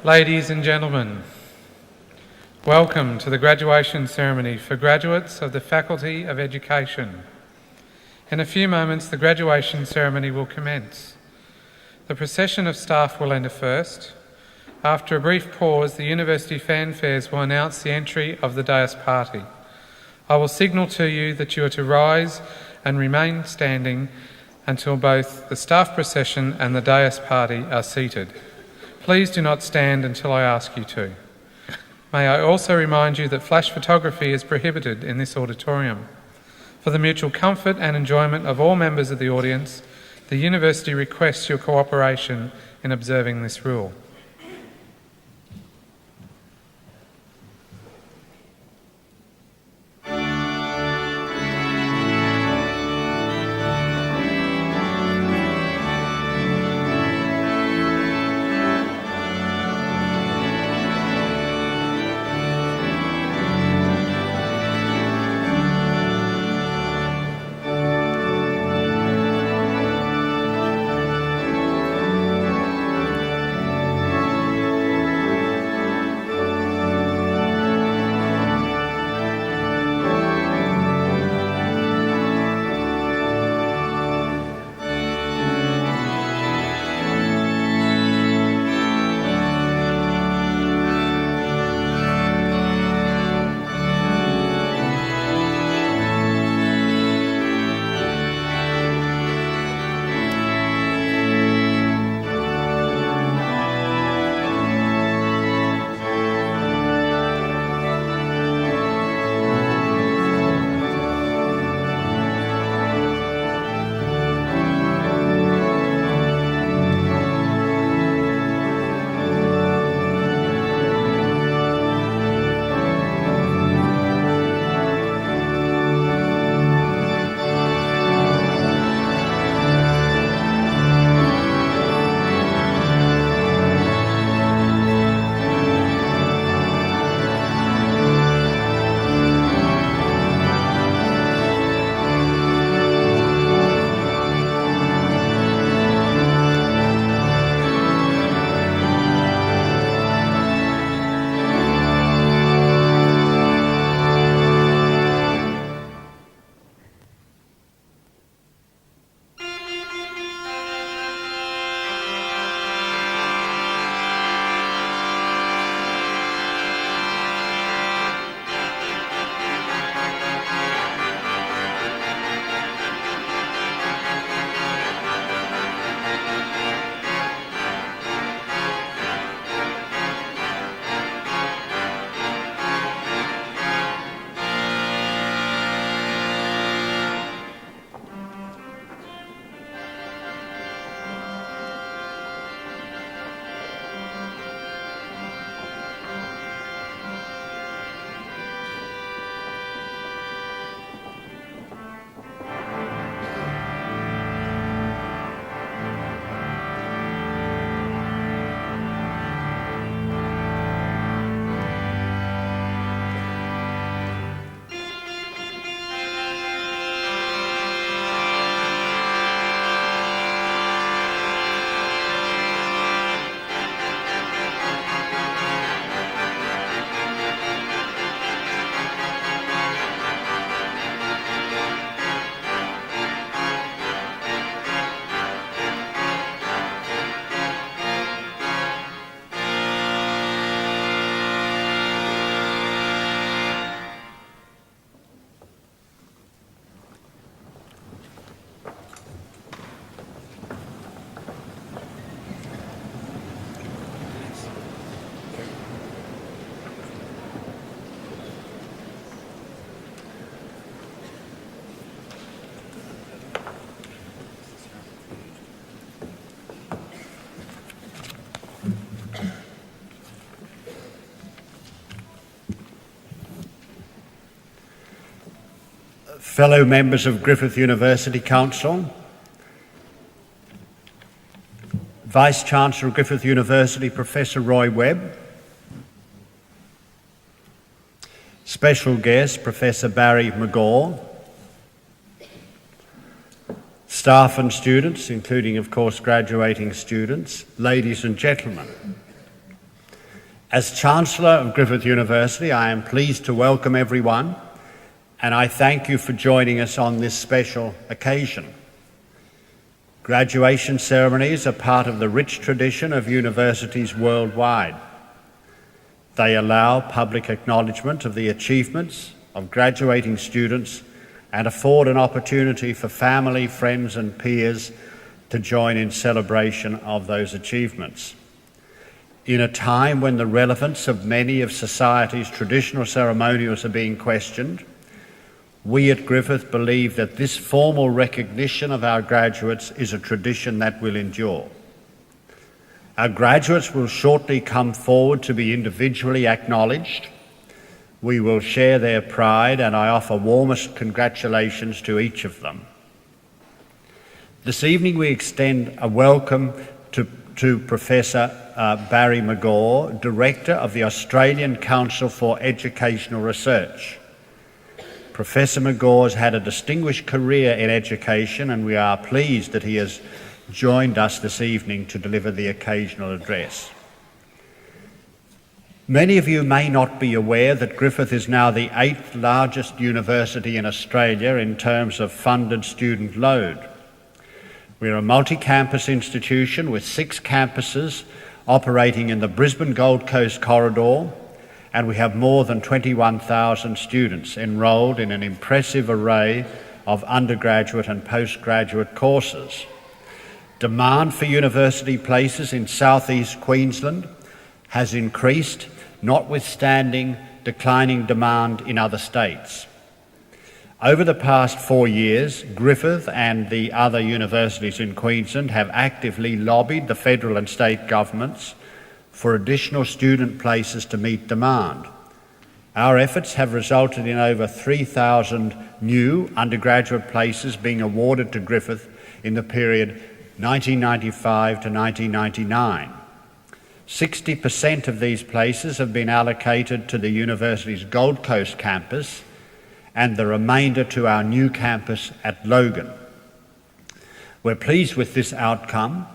Ladies and gentlemen, welcome to the graduation ceremony for graduates of the Faculty of Education. In a few moments, the graduation ceremony will commence. The procession of staff will enter first. After a brief pause, the university fanfares will announce the entry of the dais party. I will signal to you that you are to rise and remain standing until both the staff procession and the dais party are seated. Please do not stand until I ask you to. May I also remind you that flash photography is prohibited in this auditorium. For the mutual comfort and enjoyment of all members of the audience, the university requests your cooperation in observing this rule. Fellow members of Griffith University Council, Vice-Chancellor of Griffith University, Professor Roy Webb, special guest, Professor Barry McGaw, staff and students, including, of course, graduating students, ladies and gentlemen. As Chancellor of Griffith University, I am pleased to welcome everyone, and I thank you for joining us on this special occasion. Graduation ceremonies are part of the rich tradition of universities worldwide. They allow public acknowledgement of the achievements of graduating students and afford an opportunity for family, friends and peers to join in celebration of those achievements. In a time when the relevance of many of society's traditional ceremonials are being questioned, we at Griffith believe that this formal recognition of our graduates is a tradition that will endure. Our graduates will shortly come forward to be individually acknowledged. We will share their pride, and I offer warmest congratulations to each of them. This evening we extend a welcome to Professor Barry McGaw, Director of the Australian Council for Educational Research. Professor McGaw has had a distinguished career in education, and we are pleased that he has joined us this evening to deliver the occasional address. Many of you may not be aware that Griffith is now the 8th largest university in Australia in terms of funded student load. We're a multi-campus institution with 6 campuses operating in the Brisbane Gold Coast corridor, and we have more than 21,000 students enrolled in an impressive array of undergraduate and postgraduate courses. Demand for university places in southeast Queensland has increased, notwithstanding declining demand in other states. Over the past 4 years, Griffith and the other universities in Queensland have actively lobbied the federal and state governments for additional student places to meet demand. Our efforts have resulted in over 3,000 new undergraduate places being awarded to Griffith in the period 1995 to 1999. 60% of these places have been allocated to the university's Gold Coast campus and the remainder to our new campus at Logan. We're pleased with this outcome,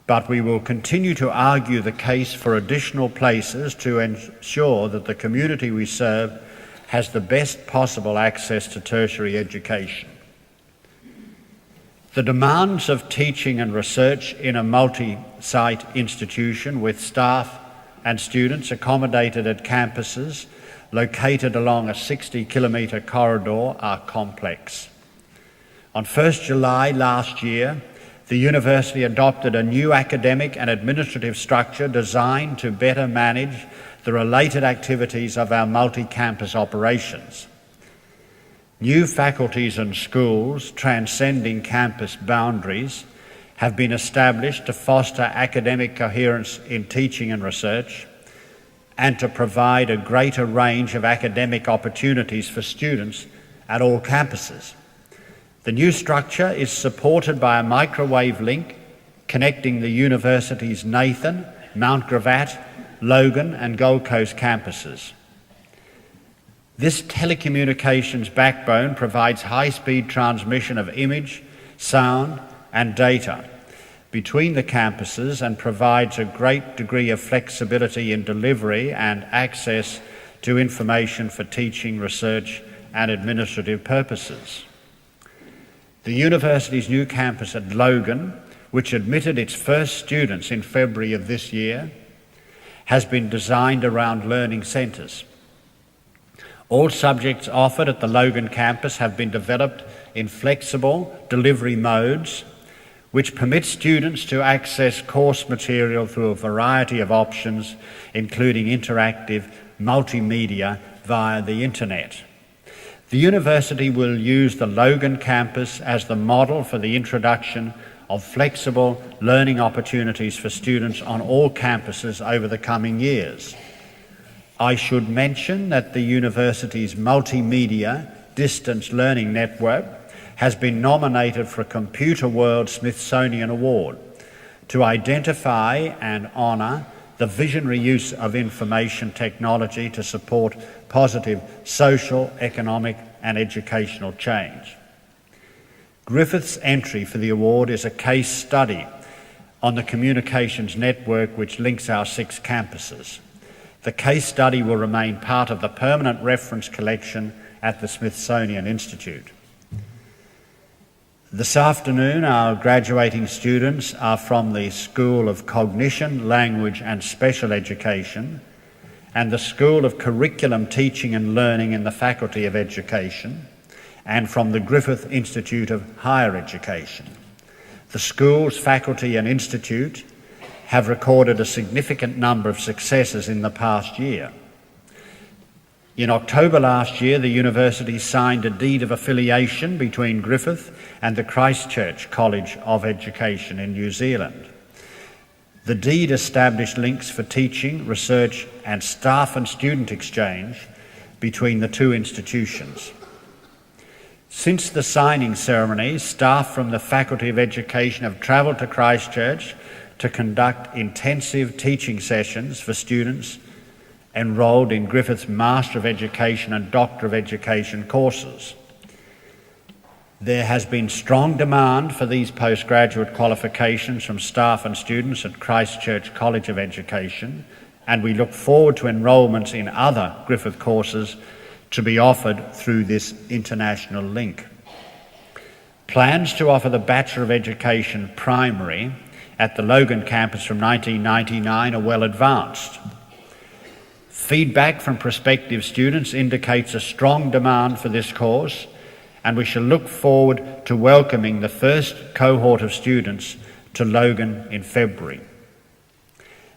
but we will continue to argue the case for additional places to ensure that the community we serve has the best possible access to tertiary education. The demands of teaching and research in a multi-site institution with staff and students accommodated at campuses located along a 60-kilometre corridor are complex. On 1st July last year, the university adopted a new academic and administrative structure designed to better manage the related activities of our multi-campus operations. New faculties and schools transcending campus boundaries have been established to foster academic coherence in teaching and research and to provide a greater range of academic opportunities for students at all campuses. The new structure is supported by a microwave link connecting the university's Nathan, Mount Gravatt, Logan and Gold Coast campuses. This telecommunications backbone provides high-speed transmission of image, sound and data between the campuses and provides a great degree of flexibility in delivery and access to information for teaching, research and administrative purposes. The university's new campus at Logan, which admitted its first students in February of this year, has been designed around learning centres. All subjects offered at the Logan campus have been developed in flexible delivery modes, which permit students to access course material through a variety of options, including interactive multimedia via the internet. The university will use the Logan campus as the model for the introduction of flexible learning opportunities for students on all campuses over the coming years. I should mention that the university's multimedia distance learning network has been nominated for a Computer World Smithsonian Award to identify and honour the visionary use of information technology to support positive social, economic and educational change. Griffith's entry for the award is a case study on the communications network which links our 6 campuses. The case study will remain part of the permanent reference collection at the Smithsonian Institute. This afternoon, our graduating students are from the School of Cognition, Language and Special Education and the School of Curriculum, Teaching and Learning in the Faculty of Education, and from the Griffith Institute of Higher Education. The schools, faculty and institute have recorded a significant number of successes in the past year. In October last year, the university signed a deed of affiliation between Griffith and the Christchurch College of Education in New Zealand. The deed established links for teaching, research and staff and student exchange between the two institutions. Since the signing ceremony, staff from the Faculty of Education have travelled to Christchurch to conduct intensive teaching sessions for students enrolled in Griffith's Master of Education and Doctor of Education courses. There has been strong demand for these postgraduate qualifications from staff and students at Christchurch College of Education, and we look forward to enrolments in other Griffith courses to be offered through this international link. Plans to offer the Bachelor of Education Primary at the Logan campus from 1999 are well advanced. Feedback from prospective students indicates a strong demand for this course, and we shall look forward to welcoming the first cohort of students to Logan in February.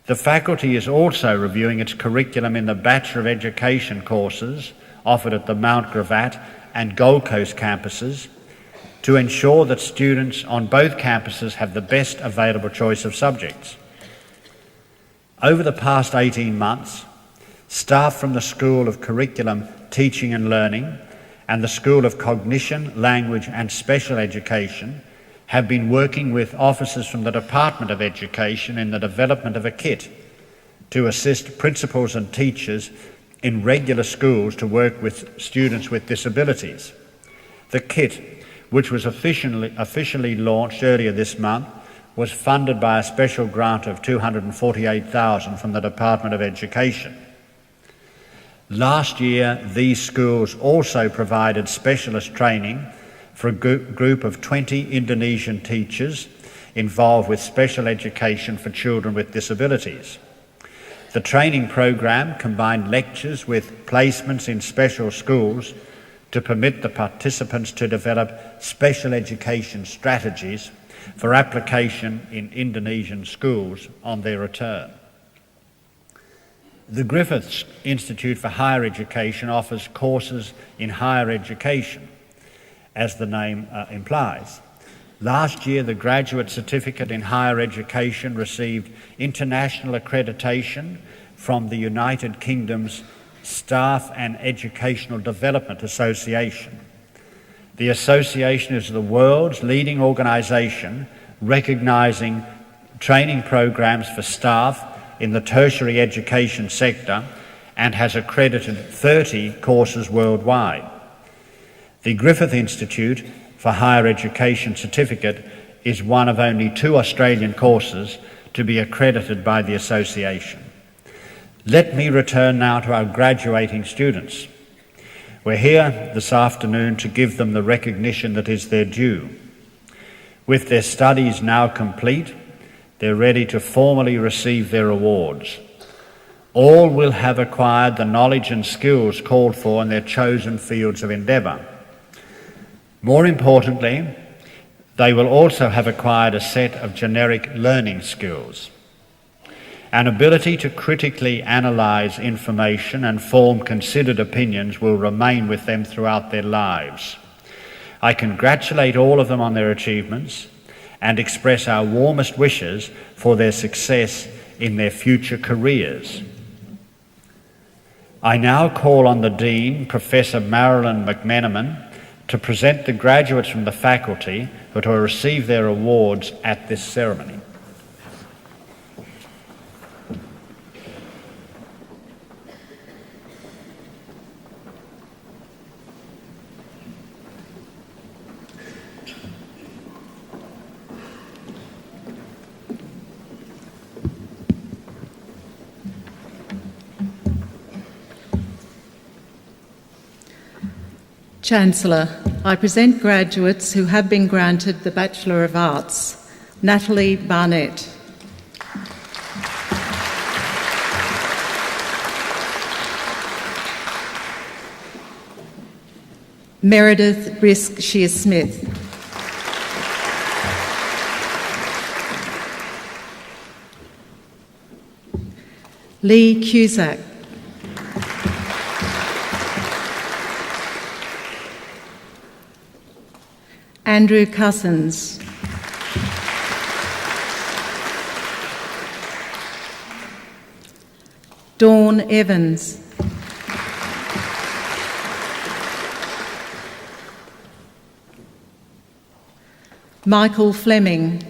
The faculty is also reviewing its curriculum in the Bachelor of Education courses offered at the Mount Gravatt and Gold Coast campuses to ensure that students on both campuses have the best available choice of subjects. Over the past 18 months, staff from the School of Curriculum, Teaching and Learning and the School of Cognition, Language and Special Education have been working with officers from the Department of Education in the development of a kit to assist principals and teachers in regular schools to work with students with disabilities. The kit, which was officially launched earlier this month, was funded by a special grant of $248,000 from the Department of Education. Last year, these schools also provided specialist training for a group of 20 Indonesian teachers involved with special education for children with disabilities. The training program combined lectures with placements in special schools to permit the participants to develop special education strategies for application in Indonesian schools on their return. The Griffith Institute for Higher Education offers courses in higher education, as the name implies. Last year, the Graduate Certificate in Higher Education received international accreditation from the United Kingdom's Staff and Educational Development Association. The association is the world's leading organisation recognising training programs for staff in the tertiary education sector and has accredited 30 courses worldwide. The Griffith Institute for Higher Education Certificate is one of only 2 Australian courses to be accredited by the association. Let me return now to our graduating students. We're here this afternoon to give them the recognition that is their due. With their studies now complete, they're ready to formally receive their awards. All will have acquired the knowledge and skills called for in their chosen fields of endeavour. More importantly, they will also have acquired a set of generic learning skills. An ability to critically analyse information and form considered opinions will remain with them throughout their lives. I congratulate all of them on their achievements and express our warmest wishes for their success in their future careers. I now call on the Dean, Professor Marilyn McMenamin, to present the graduates from the faculty who are to receive their awards at this ceremony. Chancellor, I present graduates who have been granted the Bachelor of Arts. Natalie Barnett. Meredith Brisk Shear-Smith. Lee Cusack. Andrew Cousins. Dawn Evans. Michael Fleming.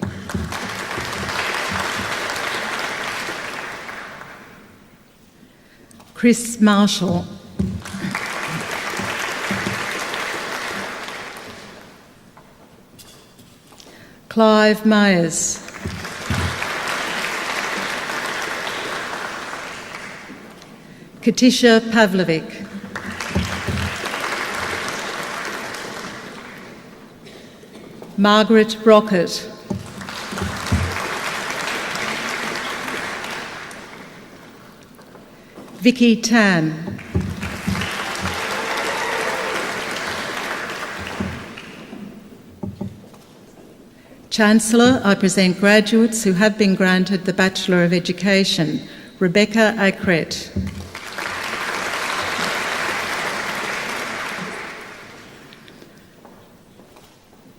Chris Marshall. Clive Myers. Katisha Pavlovic. Margaret Brockett. Vicky Tan. Chancellor, I present graduates who have been granted the Bachelor of Education. Rebecca Akret.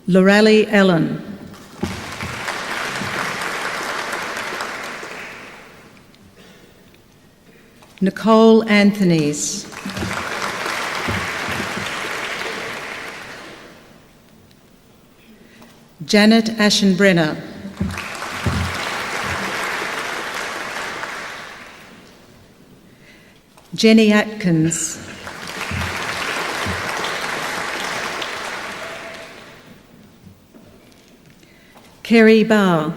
Lorelei Ellen. Nicole Anthonys. Janet Aschenbrenner. Jenny Atkins. Kerry Barr.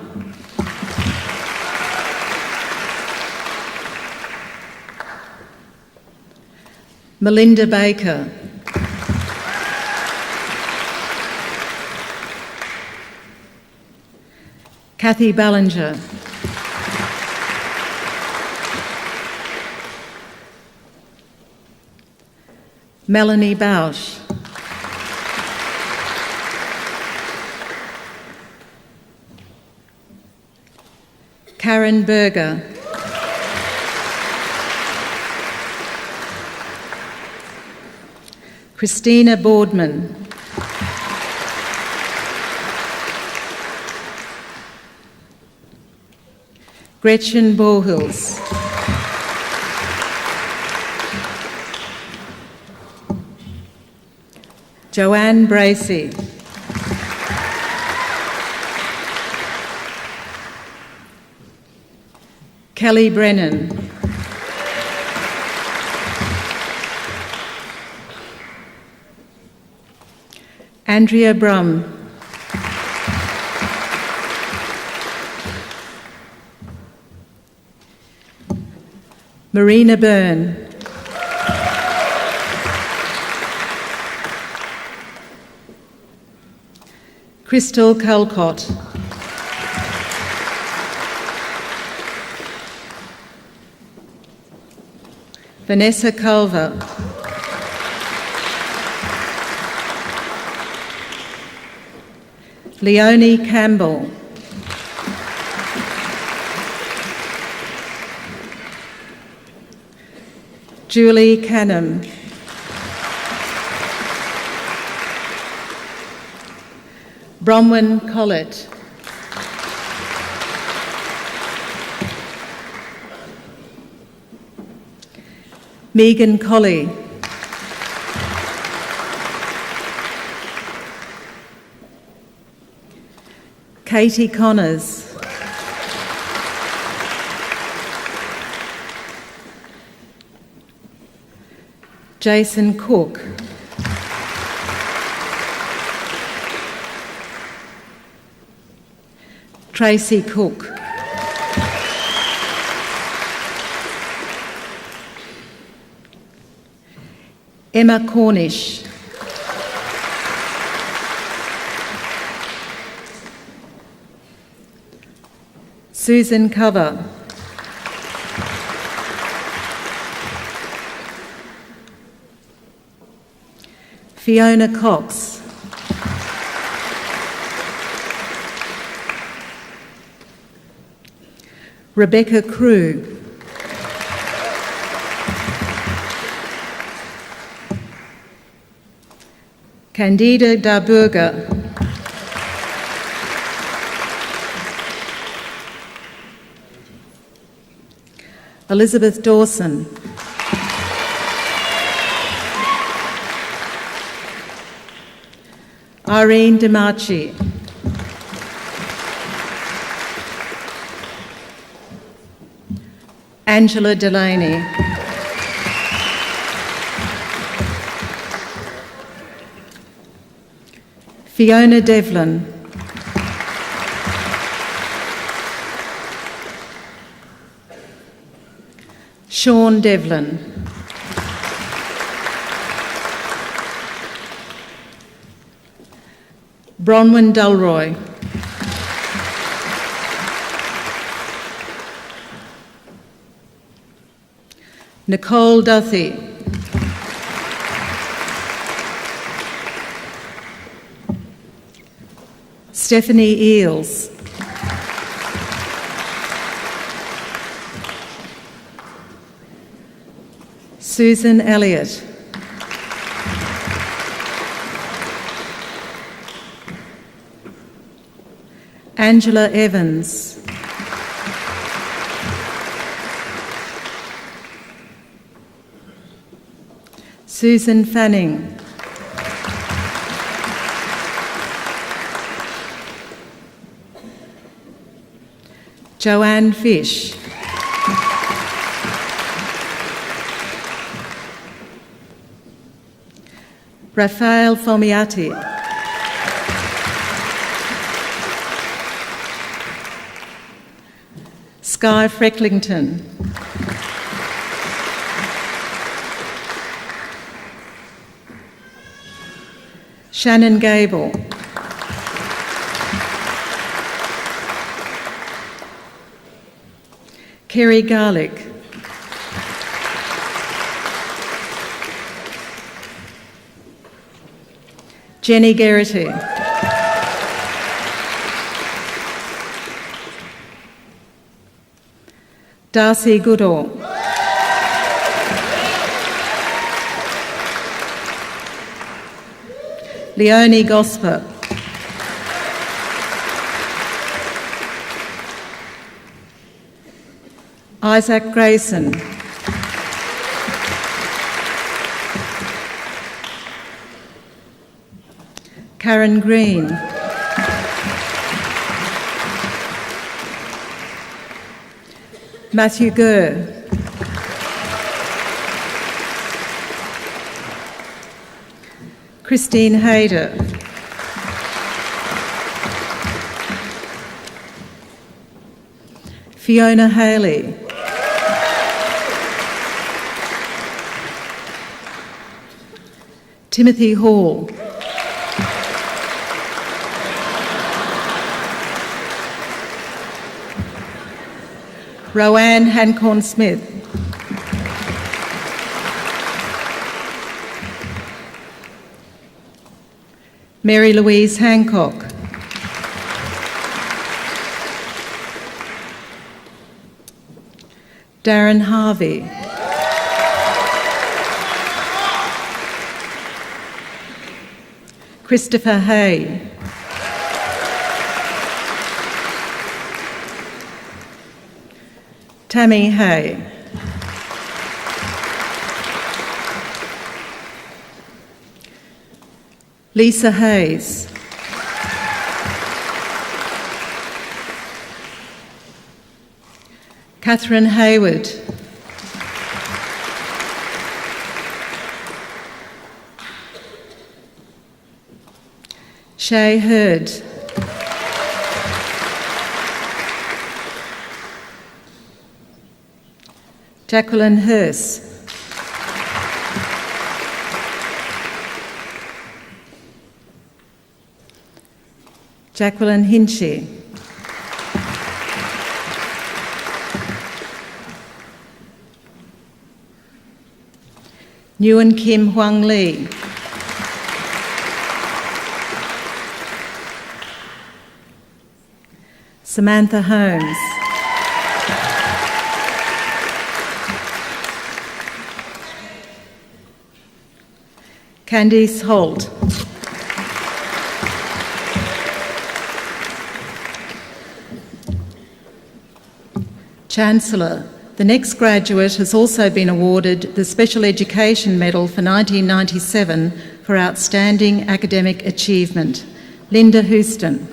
Melinda Baker. Kathy Ballinger. Melanie Bausch. Karen Berger. Christina Boardman. Gretchen Borhils. Joanne Bracey. Kelly Brennan. Andrea Brum. Marina Byrne. Crystal Calcott. Vanessa Culver. Leonie Campbell. Julie Canham. Bronwyn Collett. Megan Colley. Katie Connors. Jason Cook. Tracy Cook. Emma Cornish. Susan Cover. Fiona Cox. Rebecca Krug. Candida Darburga. Elizabeth Dawson. Irene DiMarchi. Angela Delaney. Fiona Devlin. Sean Devlin. Bronwyn Dulroy. Nicole Duthie. Stephanie Eales. Susan Elliott. Angela Evans. Susan Fanning. Joanne Fish. Raphael Fomiati. Sky Frecklington. Shannon Gable. Kerry Garlick. Jenny Geraghty. Darcy Goodall. Leonie Gosper. Isaac Grayson. Karen Green. Matthew Gurr. Christine Hayder. Fiona Haley. Timothy Hall. Roanne Hancorn-Smith. Mary Louise Hancock. Darren Harvey. Christopher Hay. Tammy Hay. Lisa Hayes. Catherine Hayward. Shay Hurd. Jacqueline Hurst. Jacqueline Hinchy. Nguyen Kim Huang Lee. Samantha Holmes. Candice Holt. Chancellor, the next graduate has also been awarded the Special Education Medal for 1997 for outstanding academic achievement. Linda Houston.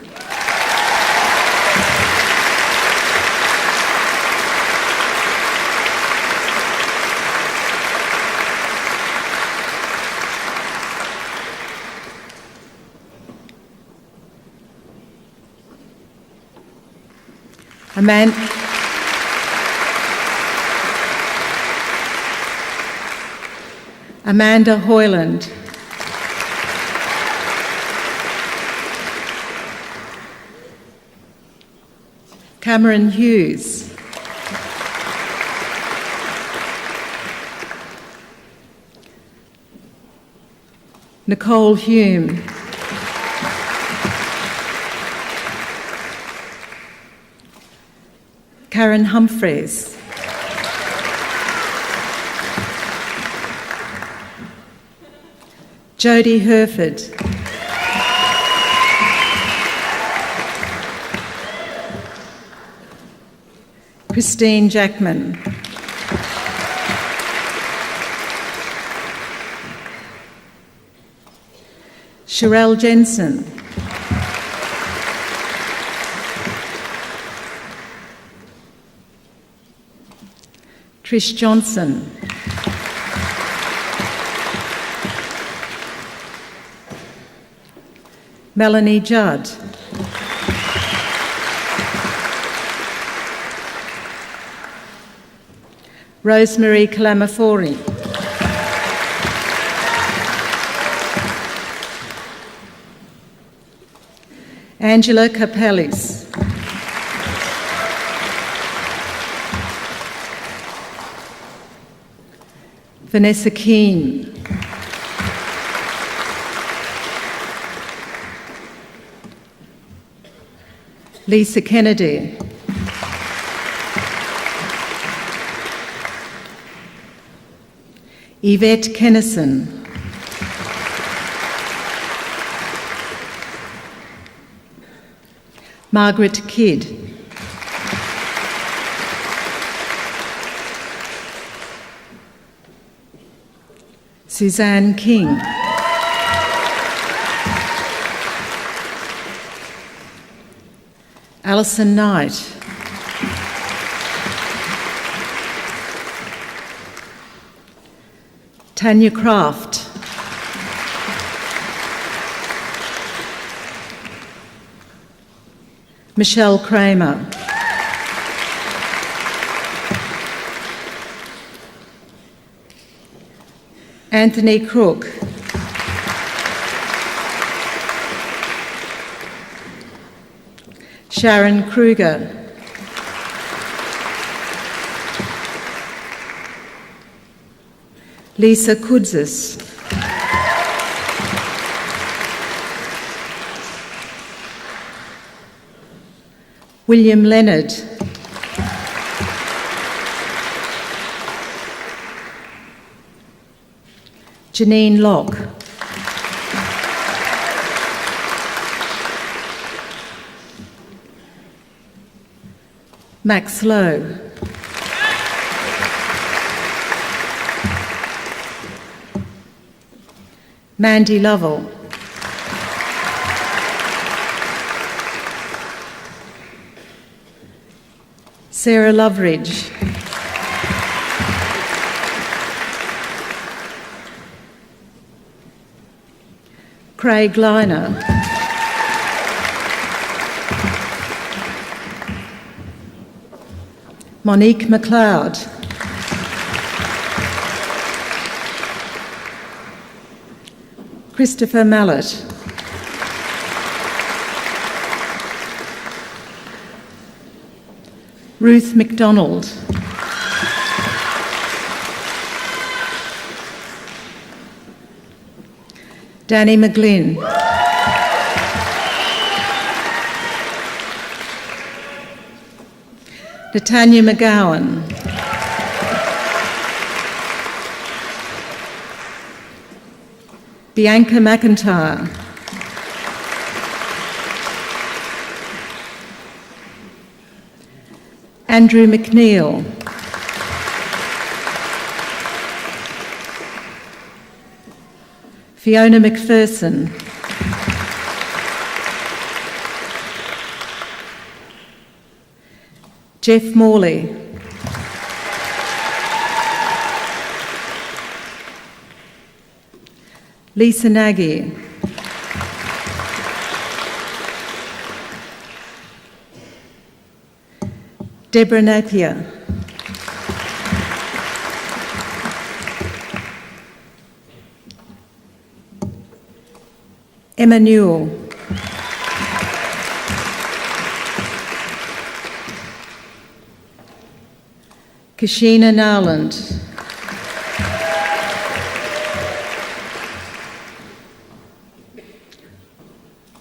Amanda Hoyland. Cameron Hughes. Nicole Hume. Karen Humphreys. Jodie Herford. Christine Jackman. Sherelle Jensen. Trish Johnson. Melanie Judd. Rosemary Kalamafori. Angela Capellis. Vanessa Keane. Lisa Kennedy. Yvette Kennison. Margaret Kidd. Suzanne King. Alison Knight. Tanya Kraft. Michelle Kramer. Anthony Crook. Sharon Kruger. Lisa Kudzis. William Leonard. Janine Locke. Max Lowe. Mandy Lovell. Sarah Loveridge. Craig Liner. Monique McLeod. Christopher Mallett. Ruth McDonald. Danny McGlynn. Natanya McGowan. Bianca McIntyre. Andrew McNeil. Fiona McPherson. Jeff Morley. Lisa Nagy. Deborah Napier. Emma Newell. Kashina Nowland.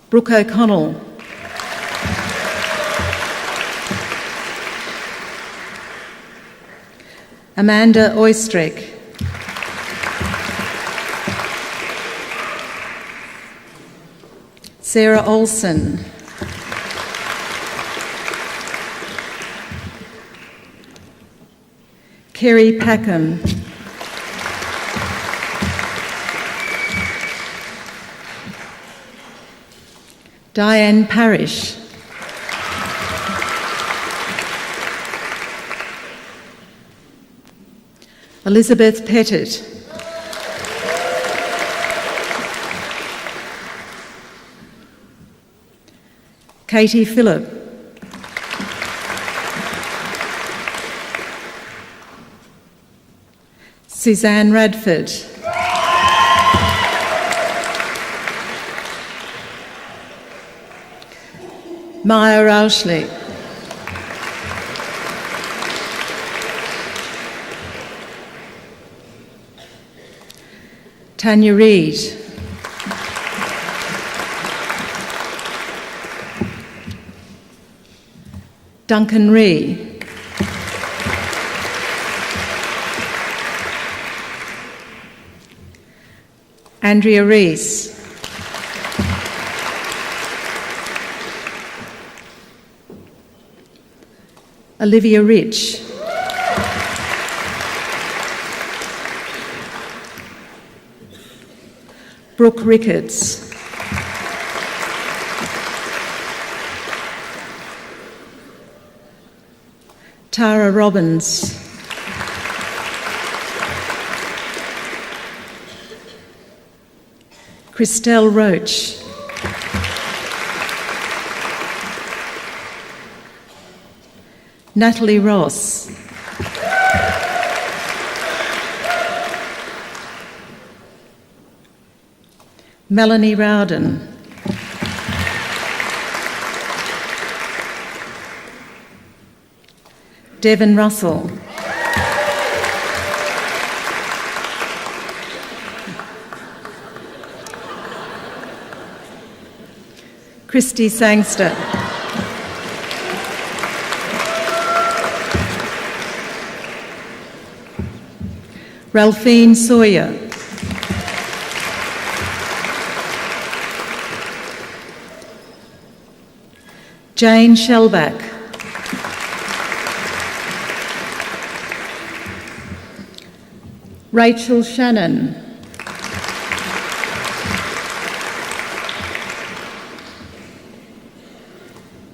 Brooke O'Connell. Amanda Oistreck. Sarah Olsen. Kerry Packham. Diane Parish. Elizabeth Pettit. Katie Phillip. Suzanne Radford. Maya Rauschlik. Tanya Reid. Duncan Ree. Andrea Rees. Olivia Rich. Brooke Ricketts. Tara Robbins. Christelle Roach. Natalie Ross. Melanie Rowden. Devon Russell. Christy Sangster. Ralphine Sawyer. Jane Shellback. Rachel Shannon.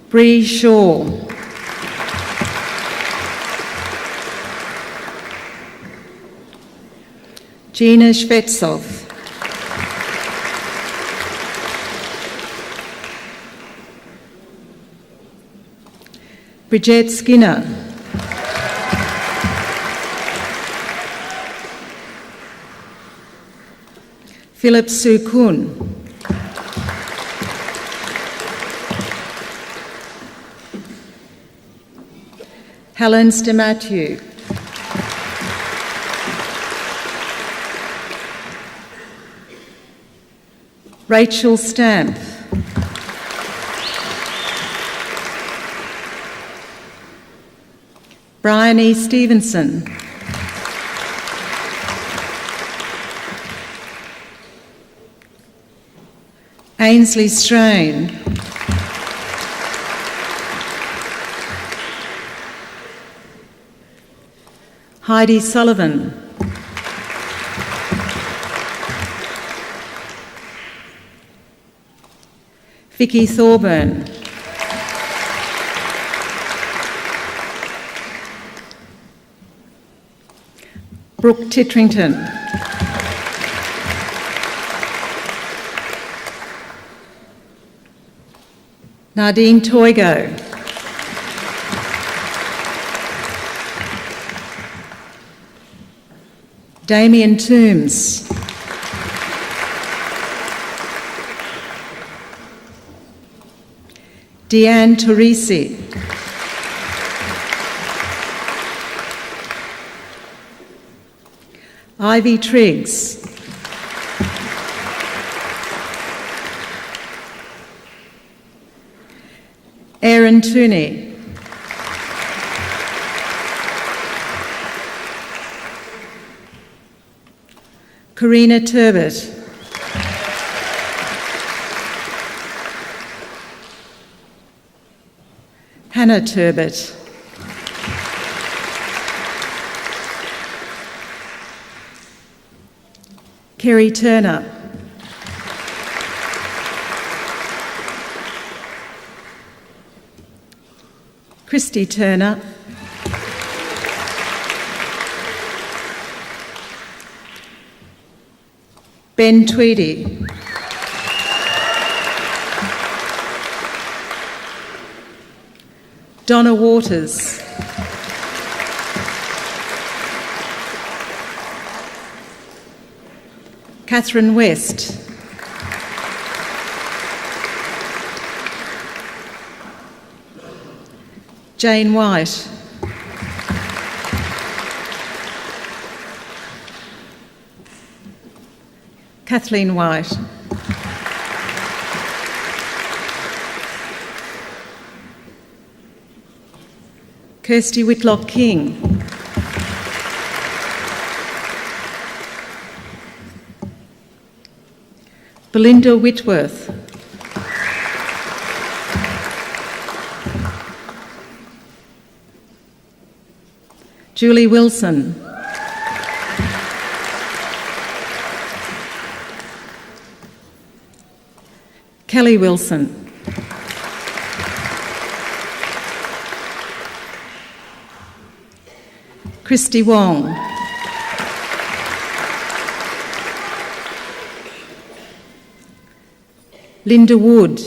Bree Shaw. Gina Shvetsov. Bridget Skinner. Philip Sukun. Helen Stematthew. Rachel Stamp. Brian E. Stevenson. Ainsley Strain. Heidi Sullivan. Vicky Thorburn. Brooke Titrington. Nadine Toigo. Damien Toombs. Deanne Torrisi. Ivy Triggs. Aaron Tooney. Karina Turbot. Hannah Turbot. Kerry Turner. Christy Turner. Ben Tweedy. Donna Waters. Catherine West. Jane White. Kathleen White. Kirsty Whitlock King. Belinda Whitworth. Julie Wilson. Kelly Wilson. Christy Wong. Linda Wood.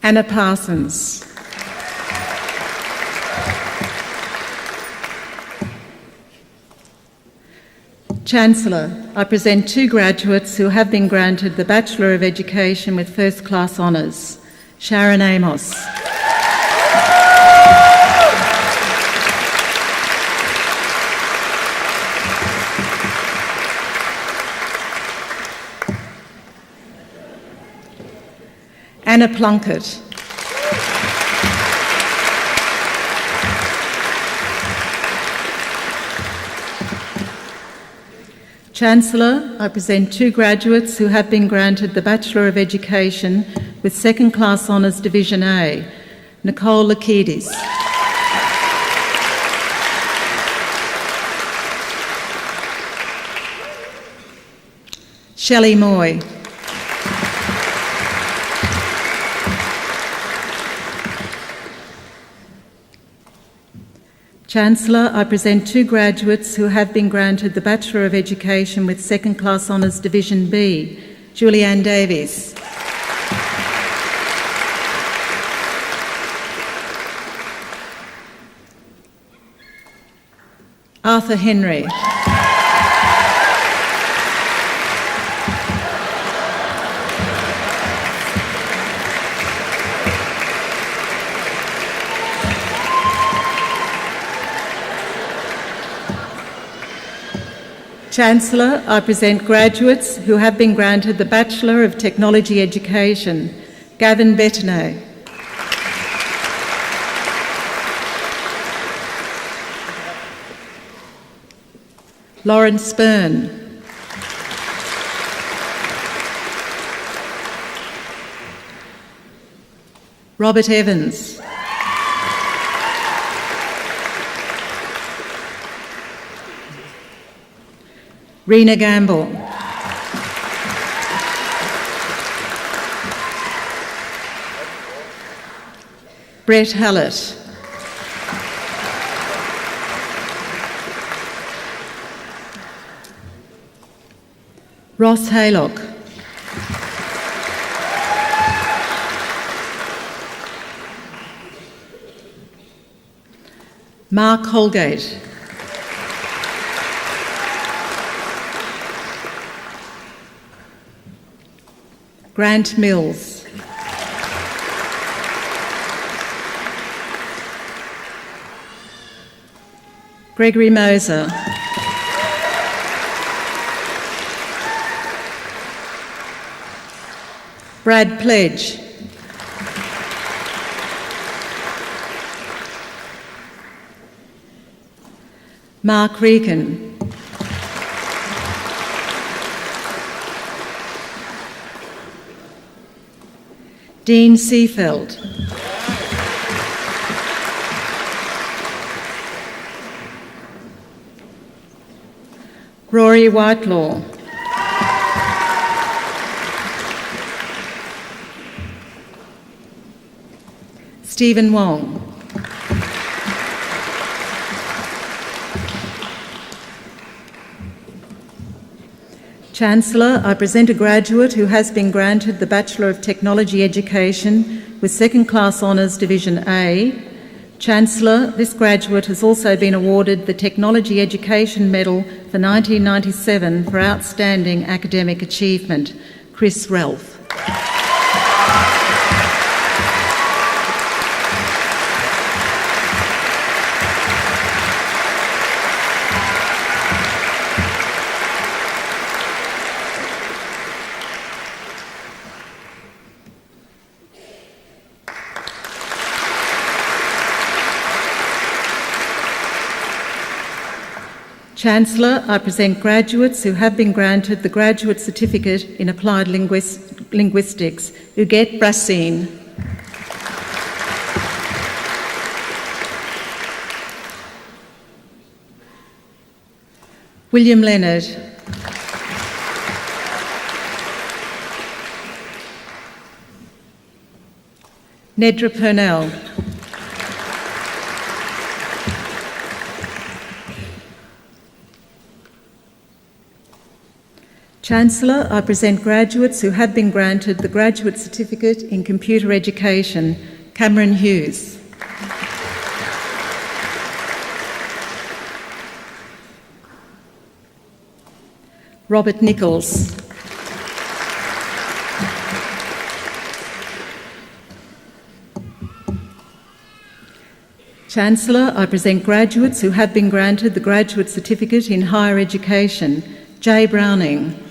Anna Parsons. Chancellor, I present two graduates who have been granted the Bachelor of Education with First Class Honours. Sharon Amos. Anna Plunkett. Chancellor, I present two graduates who have been granted the Bachelor of Education with Second Class Honours Division A. Nicole Lakidis. Shelley Moy. Chancellor, I present two graduates who have been granted the Bachelor of Education with Second Class Honours Division B. Julianne Davies. Arthur Henry. Chancellor, I present graduates who have been granted the Bachelor of Technology Education. Gavin Bettineau. Lauren Spurn. Robert Evans. Rena Gamble. Brett Hallett. Ross Haylock. Mark Holgate. Grant Mills. Gregory Moser. Brad Pledge. Mark Reakin. Dean Seafeld. Rory Whitelaw. Stephen Wong. Chancellor, I present a graduate who has been granted the Bachelor of Technology Education with Second Class Honours Division A. Chancellor, this graduate has also been awarded the Technology Education Medal for 1997 for outstanding academic achievement. Chris Ralph. Chancellor, I present graduates who have been granted the Graduate Certificate in Applied Linguistics. Huguette Brassine. William Leonard. Nedra Purnell. Chancellor, I present graduates who have been granted the Graduate Certificate in Computer Education. Cameron Hughes. Robert Nichols. Chancellor, I present graduates who have been granted the Graduate Certificate in Higher Education. Jay Browning.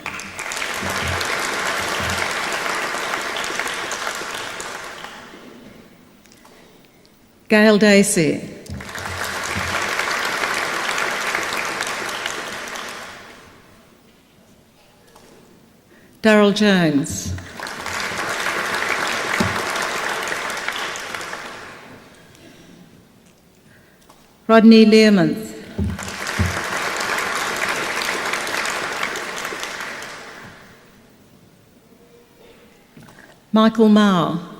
Gail Dacey. Darryl Jones. Rodney Learmonth. Michael Marr.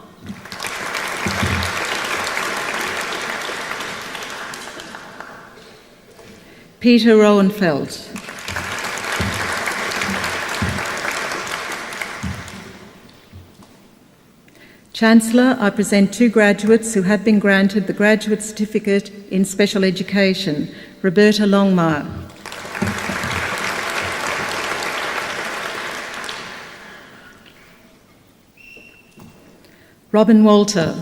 Peter Rowenfeld. Chancellor, I present two graduates who have been granted the Graduate Certificate in Special Education. Roberta Longmire. Robin Walter.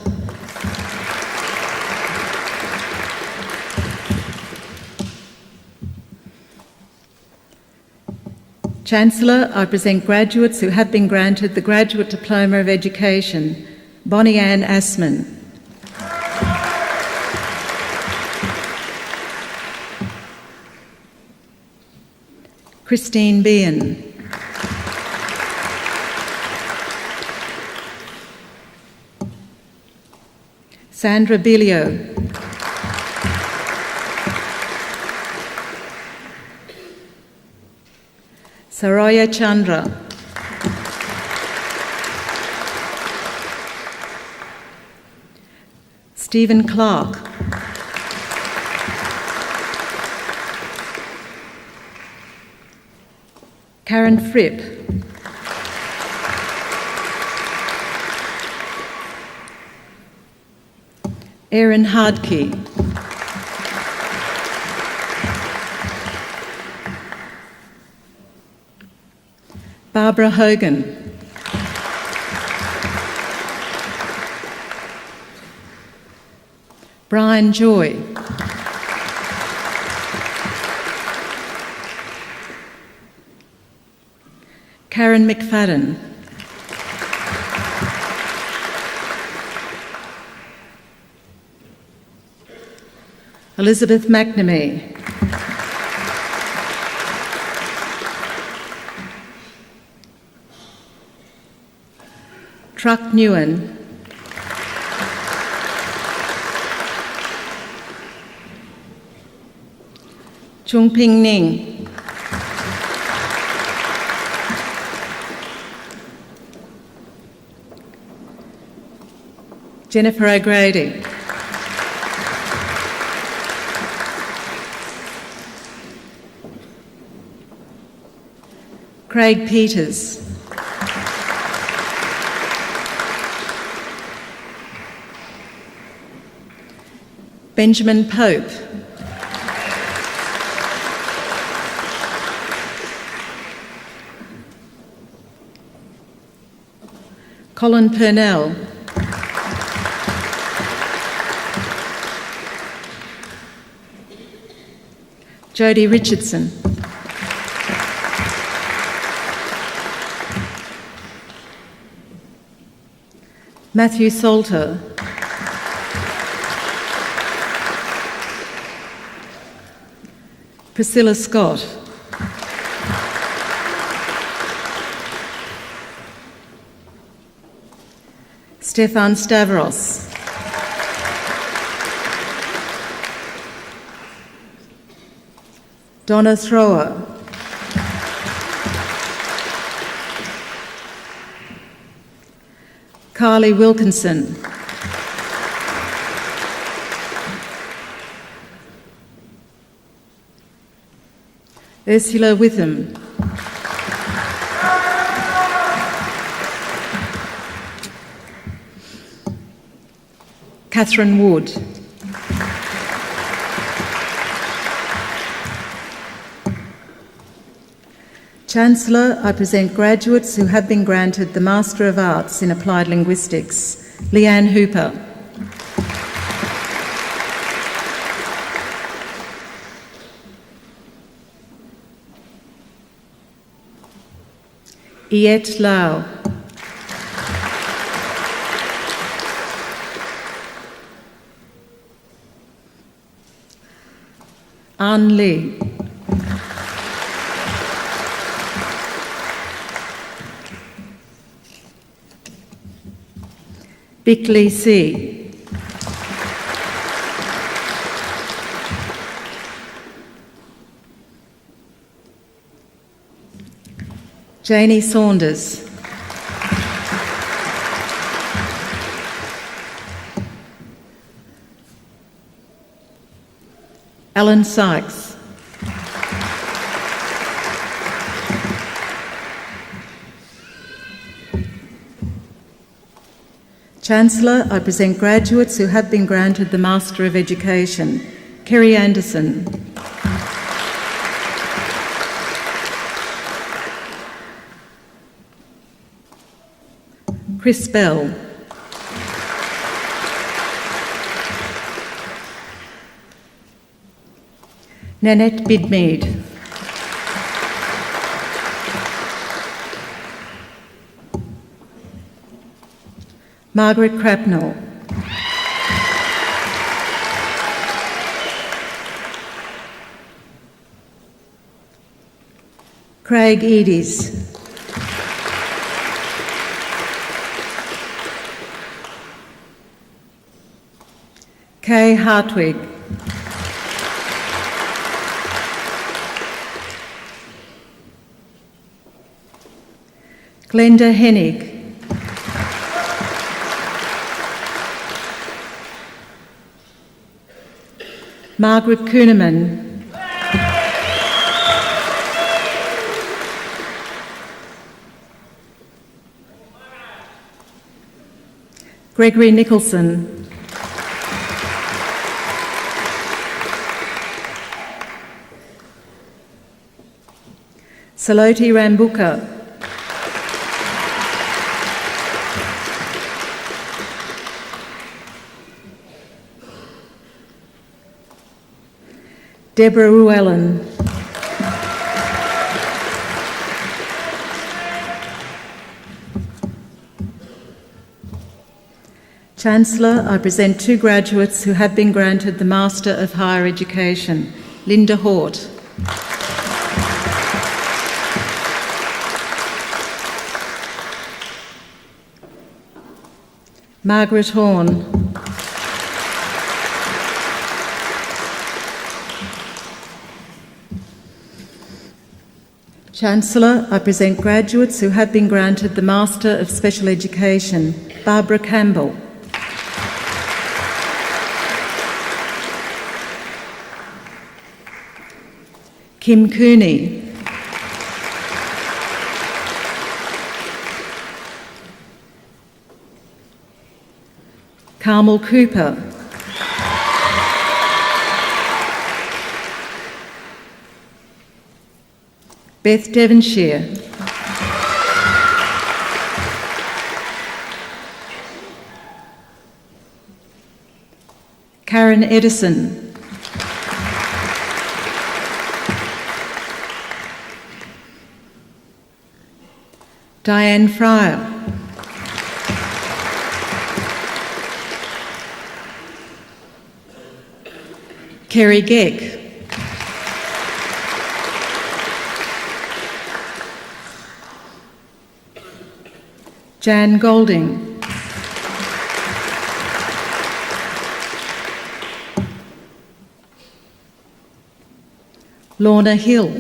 Chancellor, I present graduates who have been granted the Graduate Diploma of Education. Bonnie Ann Assman. Christine Bean. Sandra Bilio. Saraya Chandra. Stephen Clark. Karen Fripp. Erin Hardkey. Barbara Hogan. Brian Joy. Karen McFadden. Elizabeth McNamee. Truck Nguyen. Chung Ping Ning. Jennifer O'Grady. Craig Peters. Benjamin Pope. Colin Purnell. Jodie Richardson. Matthew Salter. Priscilla Scott. Stefan Stavros. Donna Thrower. Carly Wilkinson. Ursula Witham. Catherine Wood. Chancellor, I present graduates who have been granted the Master of Arts in Applied Linguistics. Leanne Hooper. Iet Lau. An Lee. Bickley C. Janie Saunders. Alan Sykes. Chancellor, I present graduates who have been granted the Master of Education. Kerry Anderson. Chris Bell. Nanette Bidmead. Margaret Crapnell. Craig Eades. Kay Hartwig. Glenda Hennig. Margaret Kuhneman. Gregory Nicholson. Saloti Rambuka. Deborah Llewellyn. Chancellor, I present two graduates who have been granted the Master of Higher Education. Linda Hort. Margaret Horn. Chancellor, I present graduates who have been granted the Master of Special Education. Barbara Campbell. Kim Cooney. Carmel Cooper. Beth Devonshire. Karen Edison. Diane Fryer. Kerry Geck. Jan Golding. Lorna Hill.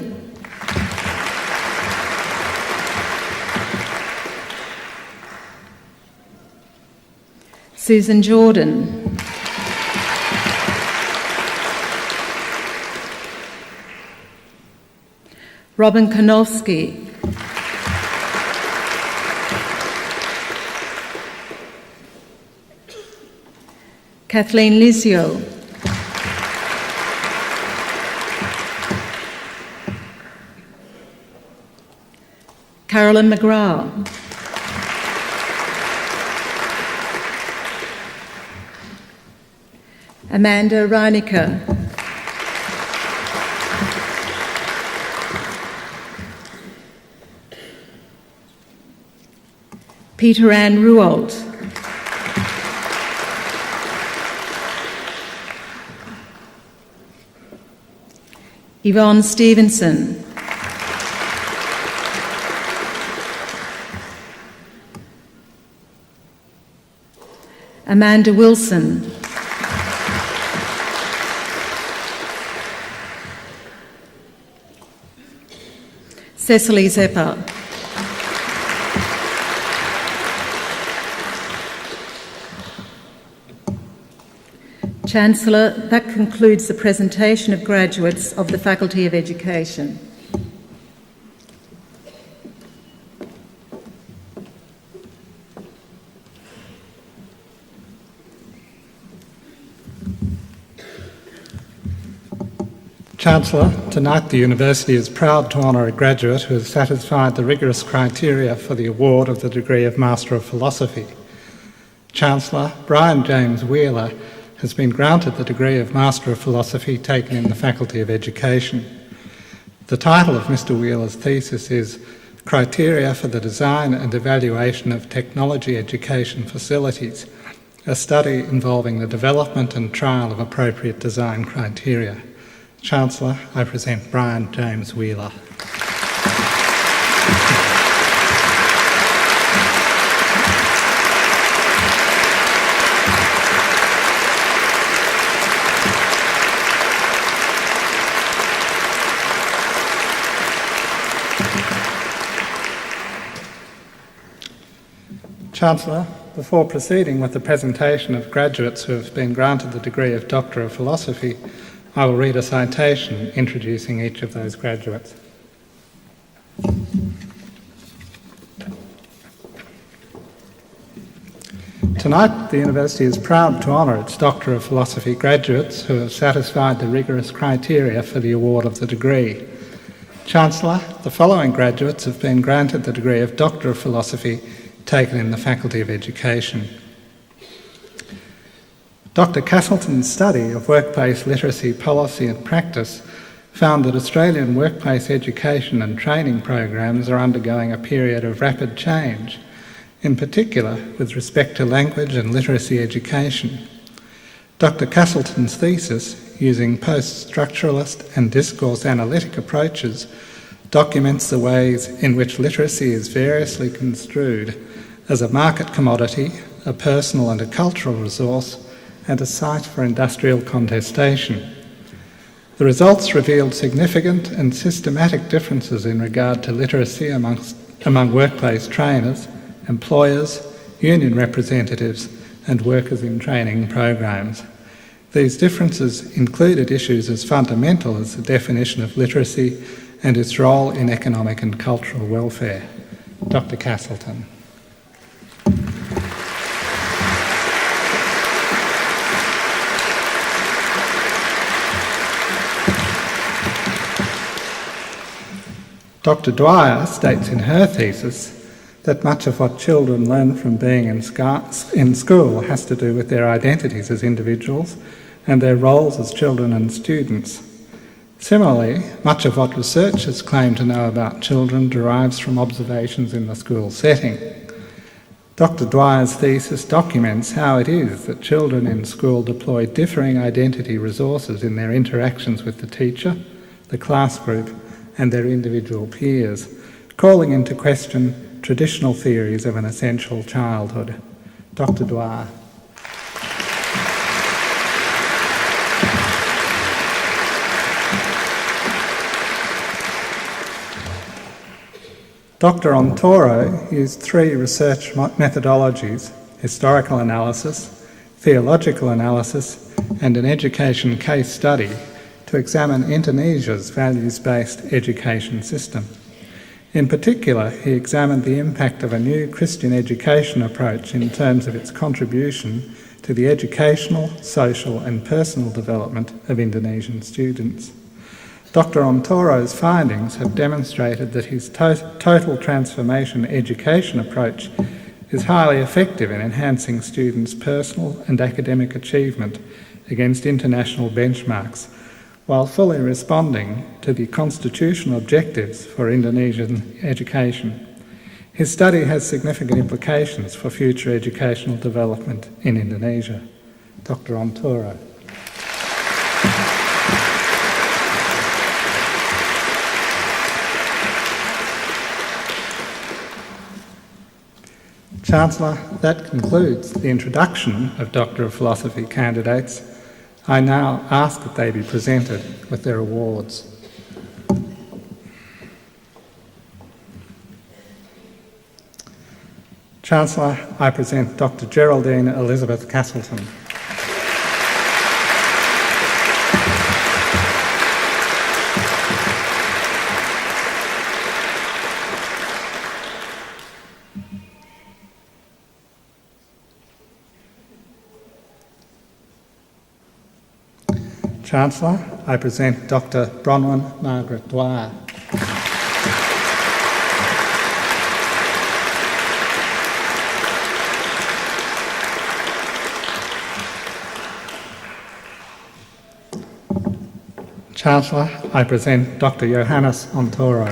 Susan Jordan. Robin Konofsky. Kathleen Lizio. Carolyn McGrath. Amanda Reinecker. Peter Ann Ruolt. Yvonne Stevenson. Amanda Wilson. Cecily Zepper. Chancellor, that concludes the presentation of graduates of the Faculty of Education. Chancellor, tonight the University is proud to honour a graduate who has satisfied the rigorous criteria for the award of the degree of Master of Philosophy. Chancellor, Brian James Wheeler has been granted the degree of Master of Philosophy taken in the Faculty of Education. The title of Mr. Wheeler's thesis is Criteria for the Design and Evaluation of Technology Education Facilities, a study involving the development and trial of appropriate design criteria. Chancellor, I present Brian James Wheeler. Chancellor, before proceeding with the presentation of graduates who have been granted the degree of Doctor of Philosophy, I will read a citation introducing each of those graduates. Tonight, the University is proud to honour its Doctor of Philosophy graduates who have satisfied the rigorous criteria for the award of the degree. Chancellor, the following graduates have been granted the degree of Doctor of Philosophy taken in the Faculty of Education. Dr. Castleton's study of workplace literacy policy and practice found that Australian workplace education and training programs are undergoing a period of rapid change, in particular with respect to language and literacy education. Dr. Castleton's thesis, using post-structuralist and discourse analytic approaches, documents the ways in which literacy is variously construed as a market commodity, a personal and a cultural resource, and a site for industrial contestation. The results revealed significant and systematic differences in regard to literacy among workplace trainers, employers, union representatives, and workers in training programs. These differences included issues as fundamental as the definition of literacy and its role in economic and cultural welfare. Dr. Castleton. Dr. Dwyer states in her thesis that much of what children learn from being in school has to do with their identities as individuals and their roles as children and students. Similarly, much of what researchers claim to know about children derives from observations in the school setting. Dr. Dwyer's thesis documents how it is that children in school deploy differing identity resources in their interactions with the teacher, the class group, and their individual peers, calling into question traditional theories of an essential childhood. Dr. Dwyer. Dr. Ontoro used three research methodologies: historical analysis, theological analysis, and an education case study to examine Indonesia's values-based education system. In particular, he examined the impact of a new Christian education approach in terms of its contribution to the educational, social and personal development of Indonesian students. Dr. Ontoro's findings have demonstrated that his total transformation education approach is highly effective in enhancing students' personal and academic achievement against international benchmarks, while fully responding to the constitutional objectives for Indonesian education. His study has significant implications for future educational development in Indonesia. Dr. Ontoro. Chancellor, that concludes the introduction of Doctor of Philosophy candidates. I now ask that they be presented with their awards. Chancellor, I present Dr. Geraldine Elizabeth Castleton. Chancellor, I present Dr. Bronwyn Margaret Dwyer. Chancellor, I present Dr. Johannes Ontoro.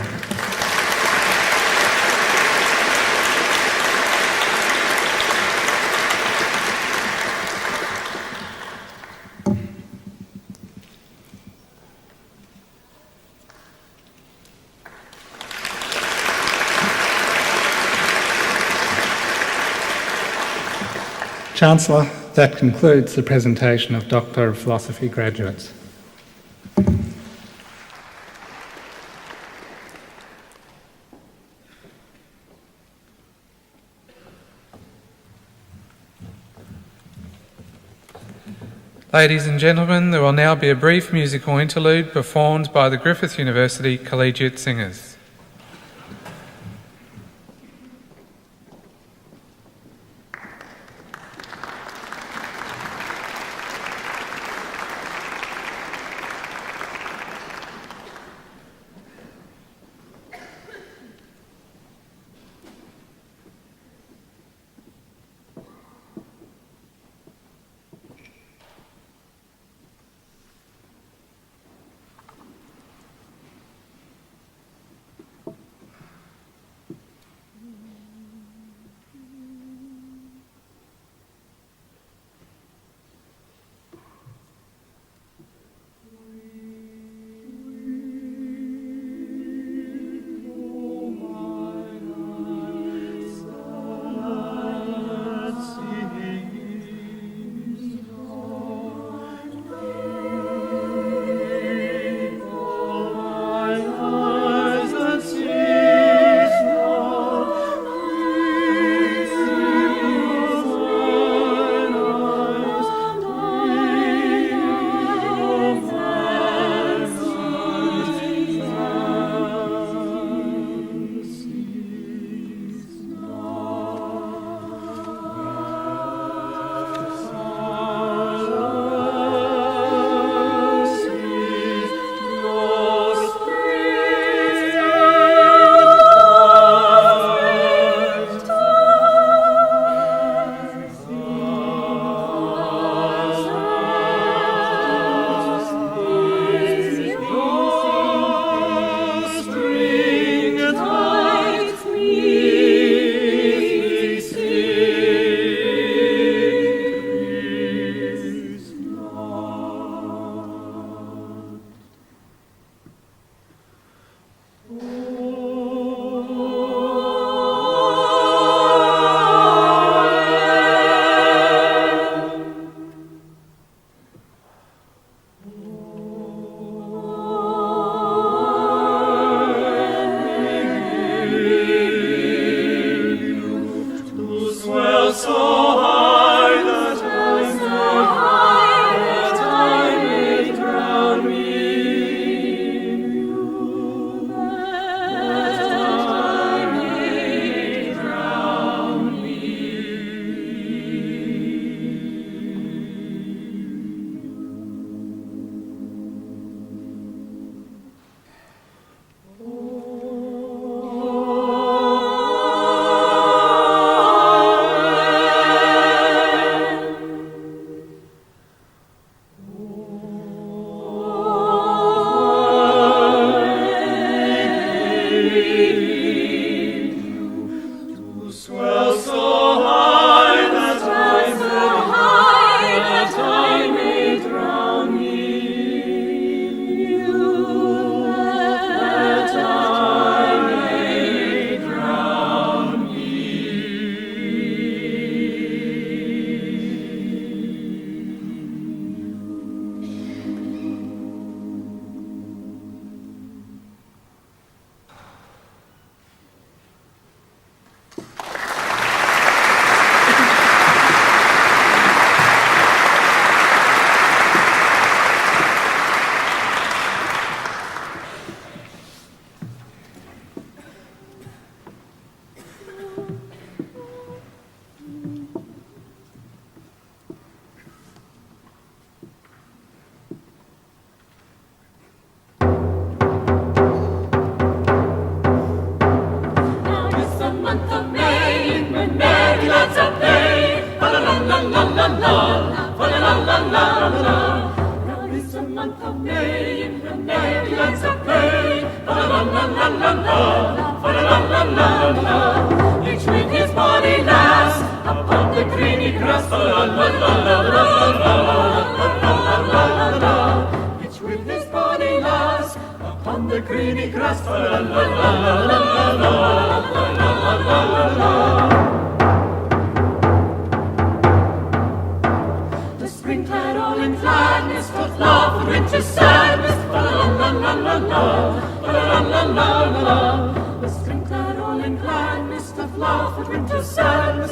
Chancellor, that concludes the presentation of Doctor of Philosophy graduates. Ladies and gentlemen, there will now be a brief musical interlude performed by the Griffith University Collegiate Singers. Each with his body laughs upon the greeny grass. Each with his body laughs upon the greeny grass. into sadness. The springtide all in gladness of laughter into sadness.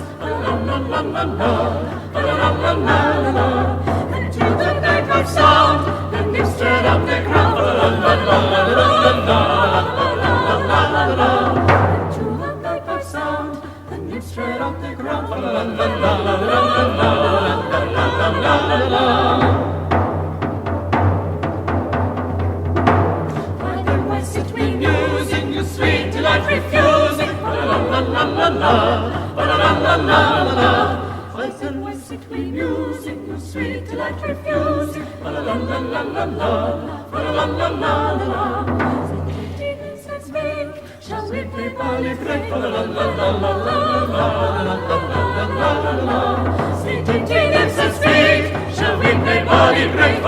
And to the bagpipe sound, the nymphs tread up the ground. And to the bagpipe sound, the nymphs tread up the ground. Why then why sit we musing, you sweet delight refusing? Why then why sit we musing, you sweet delight refusing? Let's make, shall we play barley break? Say, let's speak, shall we play barley break?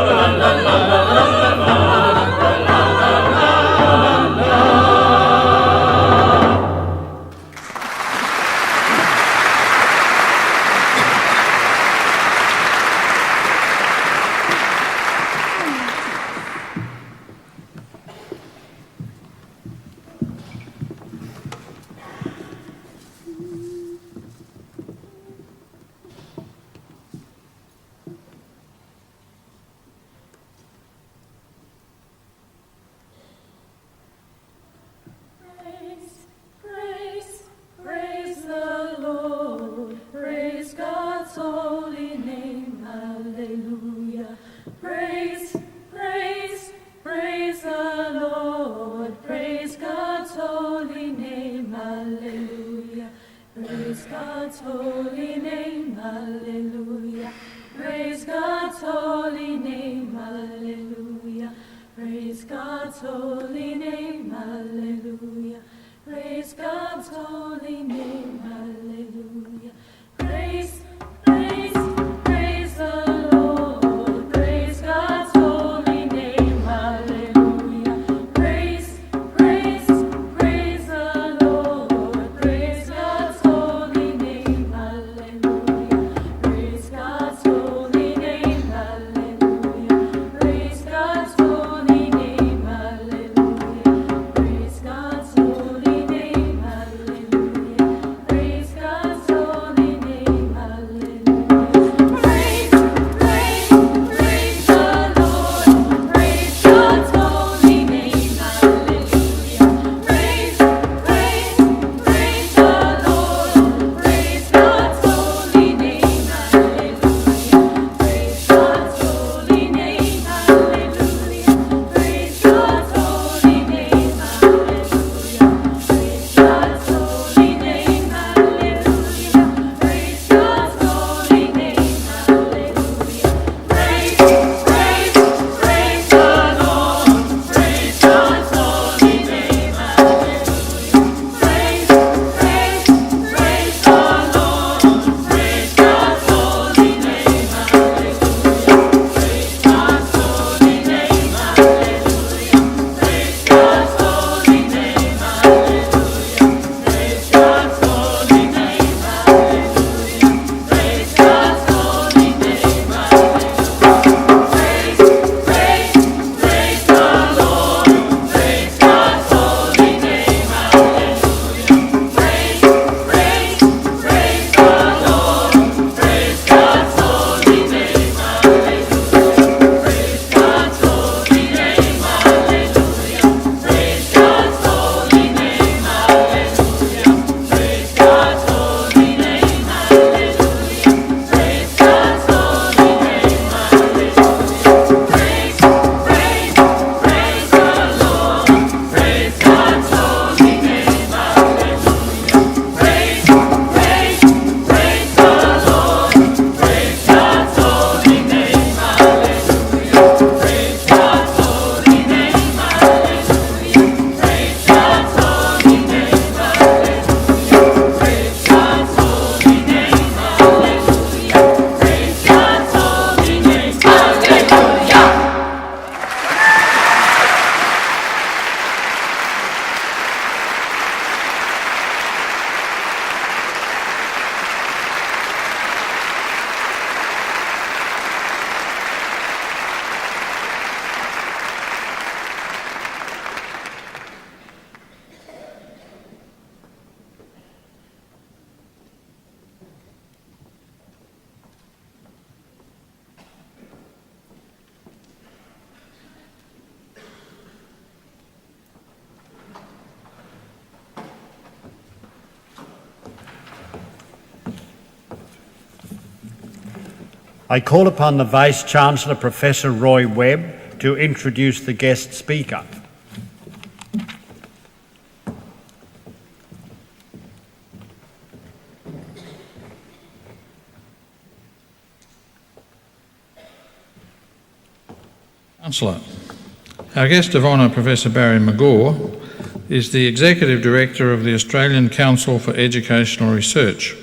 Praise the Lord, praise God's holy name, hallelujah. Praise the Lord, praise God's holy name, hallelujah. Praise God's holy name, hallelujah. Praise God's holy name, hallelujah. Praise God's holy name, hallelujah. Praise God's holy name, hallelujah. Praise the Lord, praise God's holy name, hallelujah. Praise the Lord, praise God's holy name, hallelujah. Praise God's holy name, hallelujah. Praise God's holy name, hallelujah. Praise God's holy name, hallelujah. I call upon the Vice-Chancellor, Professor Roy Webb, to introduce the guest speaker. Chancellor, our guest of honour, Professor Barry McGaw, is the Executive Director of the Australian Council for Educational Research,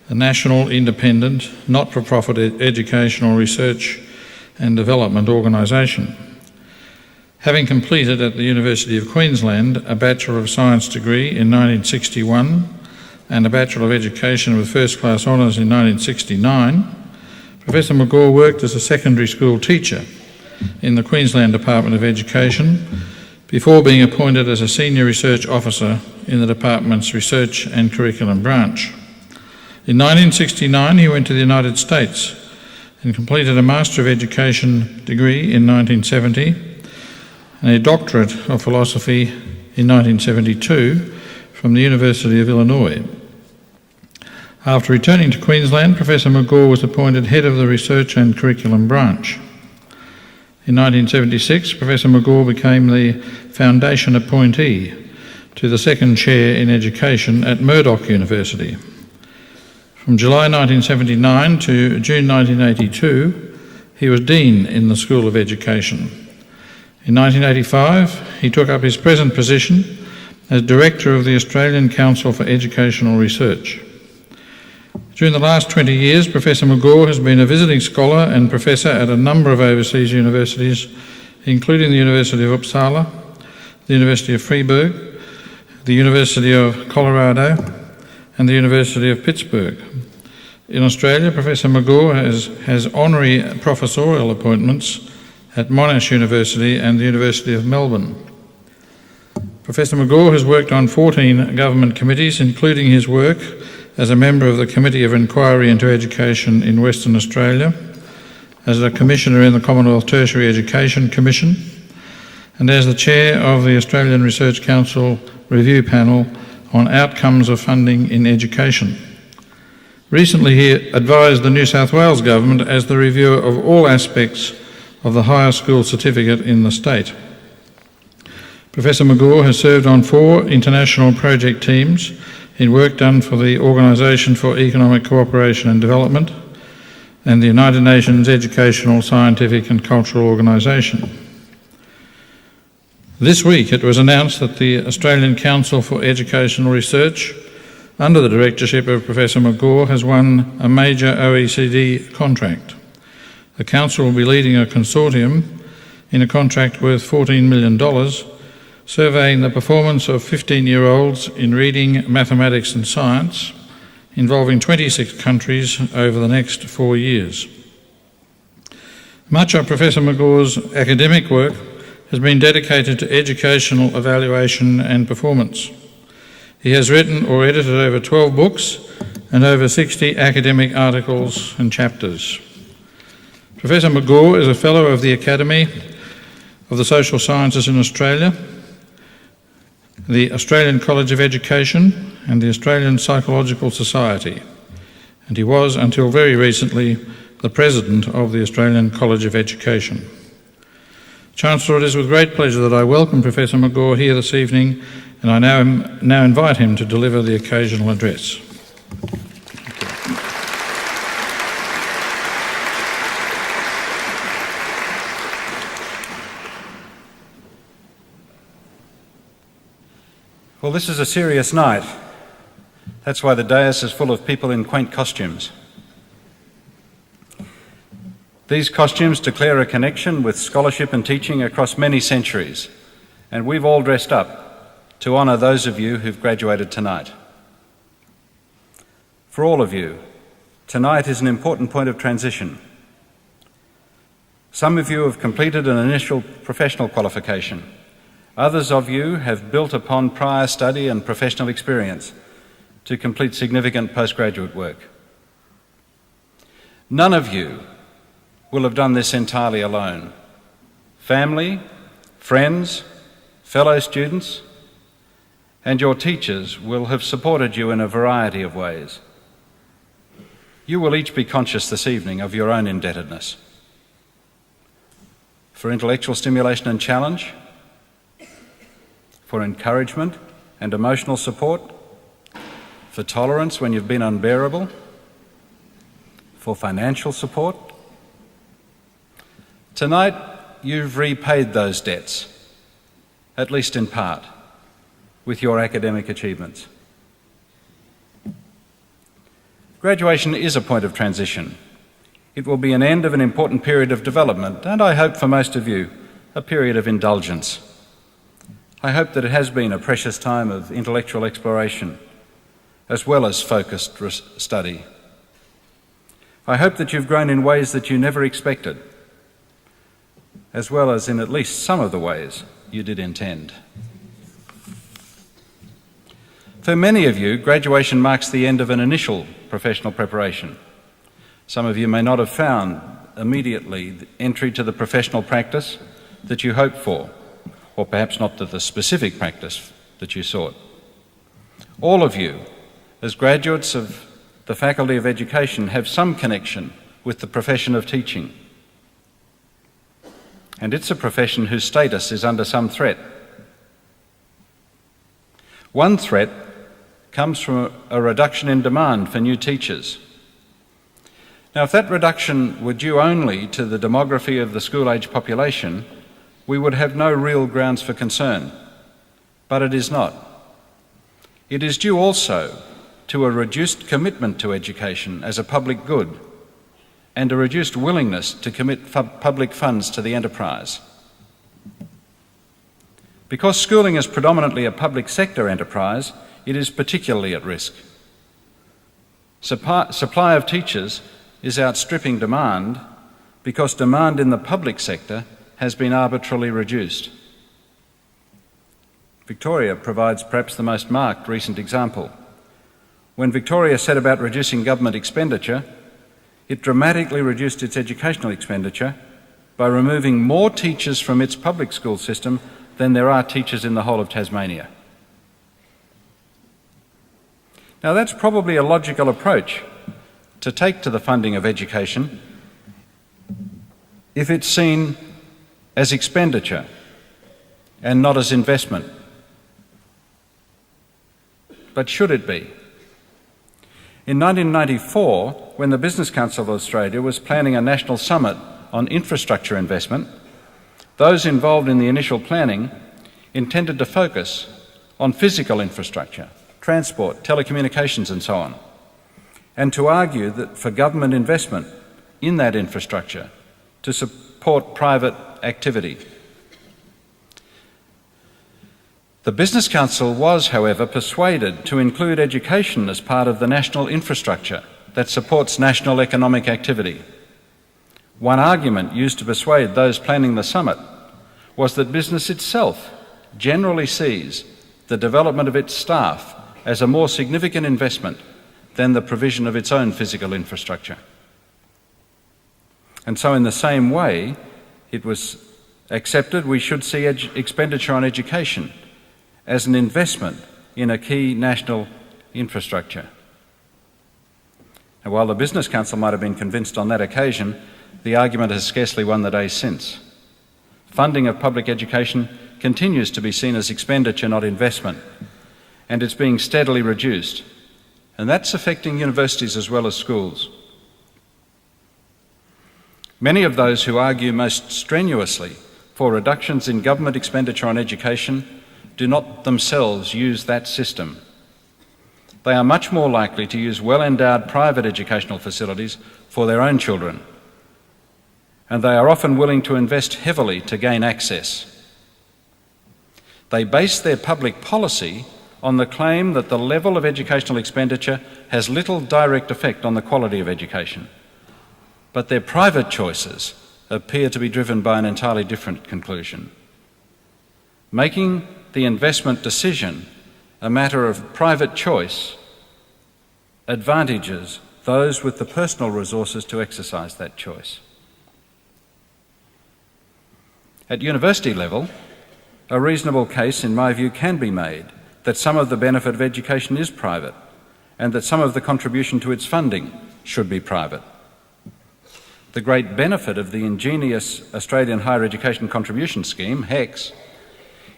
a national, independent, not-for-profit educational research and development organisation. Having completed at the University of Queensland a Bachelor of Science degree in 1961 and a Bachelor of Education with first-class honours in 1969, Professor McGaw worked as a secondary school teacher in the Queensland Department of Education before being appointed as a Senior Research Officer in the Department's Research and Curriculum branch. In 1969 he went to the United States and completed a Master of Education degree in 1970 and a Doctorate of Philosophy in 1972 from the University of Illinois. After returning to Queensland, Professor McGaw was appointed Head of the Research and Curriculum branch. In 1976, Professor McGaw became the Foundation appointee to the second chair in education at Murdoch University. From July 1979 to June 1982, he was Dean in the School of Education. In 1985, he took up his present position as Director of the Australian Council for Educational Research. During the last 20 years, Professor McGaw has been a visiting scholar and professor at a number of overseas universities, including the University of Uppsala, the University of Freiburg, the University of Colorado, and the University of Pittsburgh. In Australia, Professor McGaw has honorary professorial appointments at Monash University and the University of Melbourne. Professor McGaw has worked on 14 government committees, including his work as a member of the Committee of Inquiry into Education in Western Australia, as a Commissioner in the Commonwealth Tertiary Education Commission, and as the Chair of the Australian Research Council Review Panel on Outcomes of Funding in Education. Recently he advised the New South Wales Government as the reviewer of all aspects of the higher school certificate in the state. Professor McGaw has served on 4 international project teams in work done for the Organisation for Economic Cooperation and Development and the United Nations Educational, Scientific and Cultural Organisation. This week it was announced that the Australian Council for Educational Research, under the directorship of Professor McGaw, has won a major OECD contract. The Council will be leading a consortium in a contract worth $14 million, surveying the performance of 15-year-olds in reading, mathematics and science, involving 26 countries over the next 4 years. Much of Professor McGaw's academic work has been dedicated to educational evaluation and performance. He has written or edited over 12 books and over 60 academic articles and chapters. Professor McGaw is a Fellow of the Academy of the Social Sciences in Australia, the Australian College of Education and the Australian Psychological Society, and he was, until very recently, the President of the Australian College of Education. Chancellor, it is with great pleasure that I welcome Professor McGaw here this evening, and I now invite him to deliver the occasional address. Well, this is a serious night. That's why the dais is full of people in quaint costumes. These costumes declare a connection with scholarship and teaching across many centuries, and we've all dressed up to honour those of you who've graduated tonight. For all of you, tonight is an important point of transition. Some of you have completed an initial professional qualification. Others of you have built upon prior study and professional experience to complete significant postgraduate work. None of you will have done this entirely alone. Family, friends, fellow students, and your teachers will have supported you in a variety of ways. you will each be conscious this evening of your own indebtedness. For intellectual stimulation and challenge, for encouragement and emotional support, for tolerance when you've been unbearable, for financial support. Tonight, you've repaid those debts, at least in part, with your academic achievements. Graduation is a point of transition. It will be an end of an important period of development, and I hope for most of you, a period of indulgence. I hope that it has been a precious time of intellectual exploration, as well as focused study. I hope that you've grown in ways that you never expected, as well as in at least some of the ways you did intend. For many of you, graduation marks the end of an initial professional preparation. Some of you may not have found immediately the entry to the professional practice that you hoped for, or perhaps not to the specific practice that you sought. All of you, as graduates of the Faculty of Education, have some connection with the profession of teaching. And it's a profession whose status is under some threat. One threat comes from a reduction in demand for new teachers. Now, if that reduction were due only to the demography of the school-age population, we would have no real grounds for concern. But it is not. It is due also to a reduced commitment to education as a public good and a reduced willingness to commit public funds to the enterprise. Because schooling is predominantly a public sector enterprise, it is particularly at risk. Supply of teachers is outstripping demand because demand in the public sector has been arbitrarily reduced. Victoria provides perhaps the most marked recent example. When Victoria set about reducing government expenditure, it dramatically reduced its educational expenditure by removing more teachers from its public school system than there are teachers in the whole of Tasmania. Now, that's probably a logical approach to take to the funding of education if it's seen as expenditure and not as investment. But should it be? In 1994, when the Business Council of Australia was planning a national summit on infrastructure investment, those involved in the initial planning intended to focus on physical infrastructure, transport, telecommunications and so on, and to argue that for government investment in that infrastructure to support private activity. The Business Council was, however, persuaded to include education as part of the national infrastructure that supports national economic activity. One argument used to persuade those planning the summit was that business itself generally sees the development of its staff as a more significant investment than the provision of its own physical infrastructure. And so in the same way, it was accepted we should see expenditure on education as an investment in a key national infrastructure. And while the Business Council might have been convinced on that occasion, the argument has scarcely won the day since. Funding of public education continues to be seen as expenditure, not investment, and it's being steadily reduced. And that's affecting universities as well as schools. Many of those who argue most strenuously for reductions in government expenditure on education do not themselves use that system. They are much more likely to use well-endowed private educational facilities for their own children, and they are often willing to invest heavily to gain access. They base their public policy on the claim that the level of educational expenditure has little direct effect on the quality of education, but their private choices appear to be driven by an entirely different conclusion. Making the investment decision a matter of private choice advantages those with the personal resources to exercise that choice. At university level, a reasonable case, in my view, can be made that some of the benefit of education is private and that some of the contribution to its funding should be private. The great benefit of the ingenious Australian Higher Education Contribution Scheme, HECS,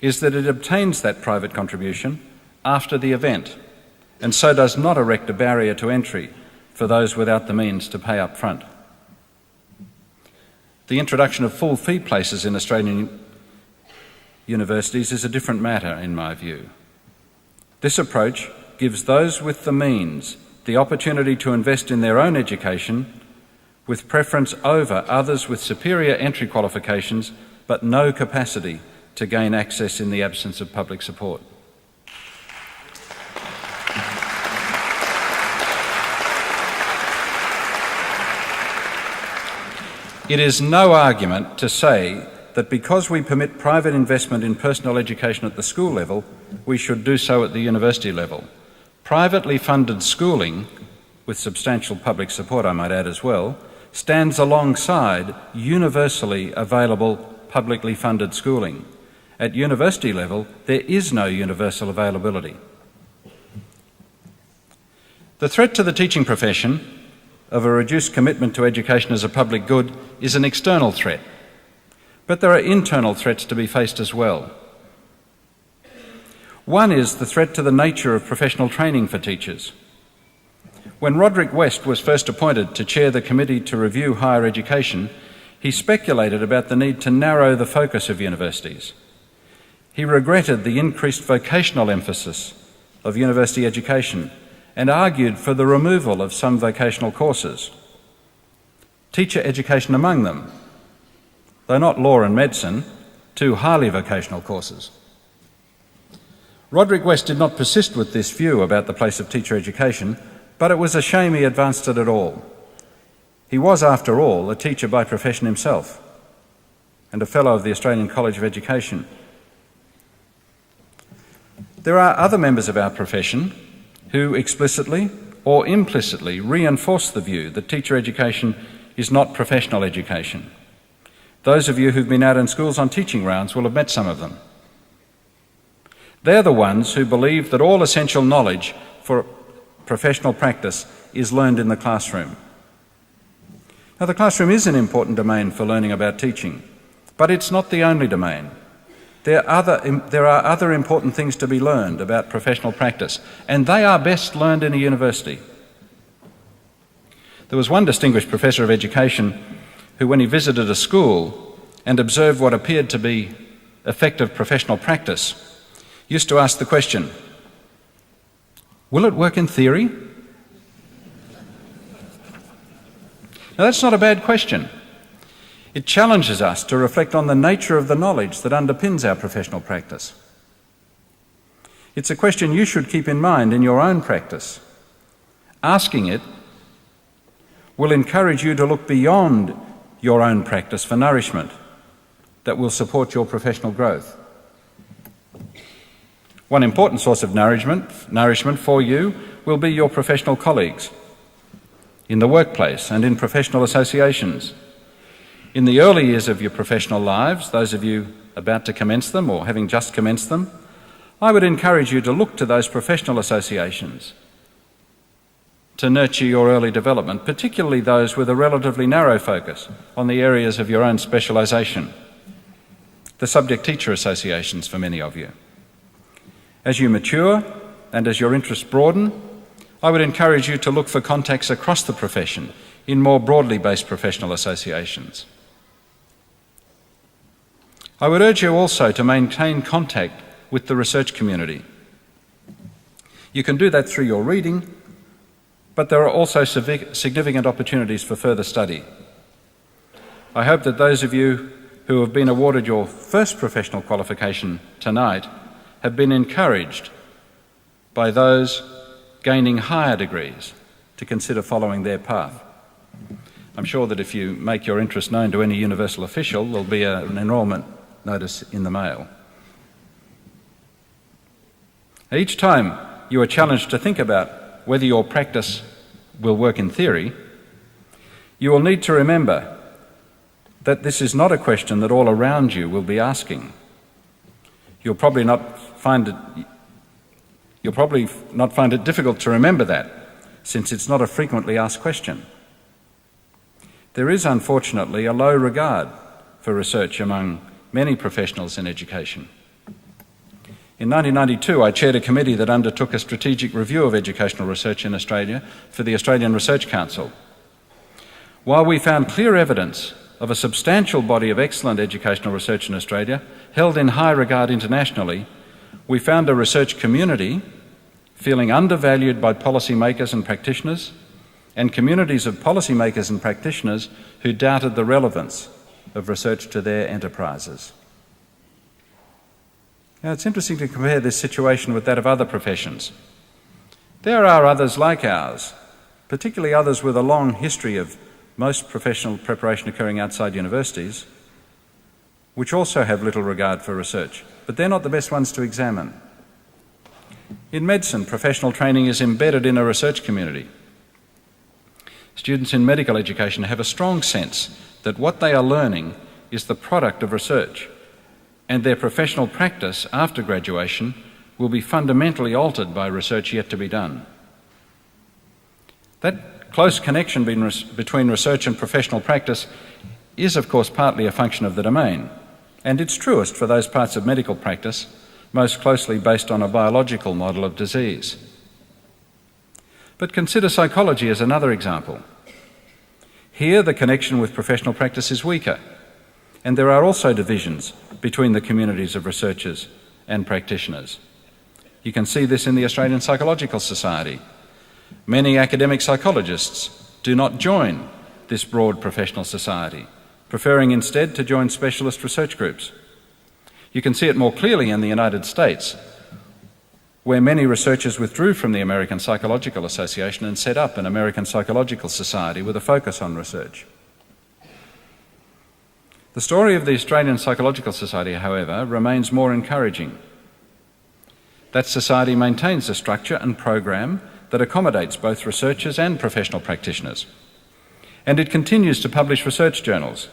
is that it obtains that private contribution after the event, and so does not erect a barrier to entry for those without the means to pay up front. The introduction of full fee places in Australian universities is a different matter, in my view. This approach gives those with the means the opportunity to invest in their own education with preference over others with superior entry qualifications but no capacity to gain access in the absence of public support. It is no argument to say that because we permit private investment in personal education at the school level, we should do so at the university level. Privately funded schooling, with substantial public support I might add as well, stands alongside universally available publicly funded schooling. At university level, there is no universal availability. The threat to the teaching profession of a reduced commitment to education as a public good is an external threat, but there are internal threats to be faced as well. One is the threat to the nature of professional training for teachers. When Roderick West was first appointed to chair the Committee to Review Higher Education, he speculated about the need to narrow the focus of universities. He regretted the increased vocational emphasis of university education and argued for the removal of some vocational courses, teacher education among them, though not law and medicine, two highly vocational courses. Roderick West did not persist with this view about the place of teacher education, but it was a shame he advanced it at all. He was, after all, a teacher by profession himself and a Fellow of the Australian College of Education. There are other members of our profession who explicitly or implicitly reinforce the view that teacher education is not professional education. Those of you who've been out in schools on teaching rounds will have met some of them. They're the ones who believe that all essential knowledge for professional practice is learned in the classroom. Now, the classroom is an important domain for learning about teaching, but it's not the only domain. There are other important things to be learned about professional practice, and they are best learned in a university. There was one distinguished professor of education who, when he visited a school and observed what appeared to be effective professional practice, used to ask the question, "Will it work in theory?" Now, that's not a bad question. It challenges us to reflect on the nature of the knowledge that underpins our professional practice. It's a question you should keep in mind in your own practice. Asking it will encourage you to look beyond your own practice for nourishment that will support your professional growth. One important source of nourishment for you will be your professional colleagues in the workplace and in professional associations. In the early years of your professional lives, those of you about to commence them or having just commenced them, I would encourage you to look to those professional associations to nurture your early development, particularly those with a relatively narrow focus on the areas of your own specialisation, the subject teacher associations for many of you. As you mature and as your interests broaden, I would encourage you to look for contacts across the profession in more broadly based professional associations. I would urge you also to maintain contact with the research community. You can do that through your reading, but there are also significant opportunities for further study. I hope that those of you who have been awarded your first professional qualification tonight have been encouraged by those gaining higher degrees to consider following their path. I'm sure that if you make your interest known to any universal official, there'll be an enrolment notice in the mail. Each time you are challenged to think about whether your practice will work in theory, you will need to remember that this is not a question that all around you will be asking. You'll probably not find it You'll probably not find it difficult to remember that, since it's not a frequently asked question. There is, unfortunately, a low regard for research among many professionals in education. In 1992, I chaired a committee that undertook a strategic review of educational research in Australia for the Australian Research Council. While we found clear evidence of a substantial body of excellent educational research in Australia, held in high regard internationally, we found a research community feeling undervalued by policymakers and practitioners, and communities of policymakers and practitioners who doubted the relevance of research to their enterprises. Now, it's interesting to compare this situation with that of other professions. There are others like ours, particularly others with a long history of most professional preparation occurring outside universities, which also have little regard for research, but they're not the best ones to examine. In medicine, professional training is embedded in a research community. Students in medical education have a strong sense that what they are learning is the product of research, and their professional practice after graduation will be fundamentally altered by research yet to be done. That close connection between research and professional practice is, of course, partly a function of the domain, and it's truest for those parts of medical practice most closely based on a biological model of disease. But consider psychology as another example. Here, the connection with professional practice is weaker, and there are also divisions between the communities of researchers and practitioners. You can see this in the Australian Psychological Society. Many academic psychologists do not join this broad professional society, preferring instead to join specialist research groups. You can see it more clearly in the United States, where many researchers withdrew from the American Psychological Association and set up an American Psychological Society with a focus on research. The story of the Australian Psychological Society, however, remains more encouraging. That society maintains a structure and program that accommodates both researchers and professional practitioners, and it continues to publish research journals.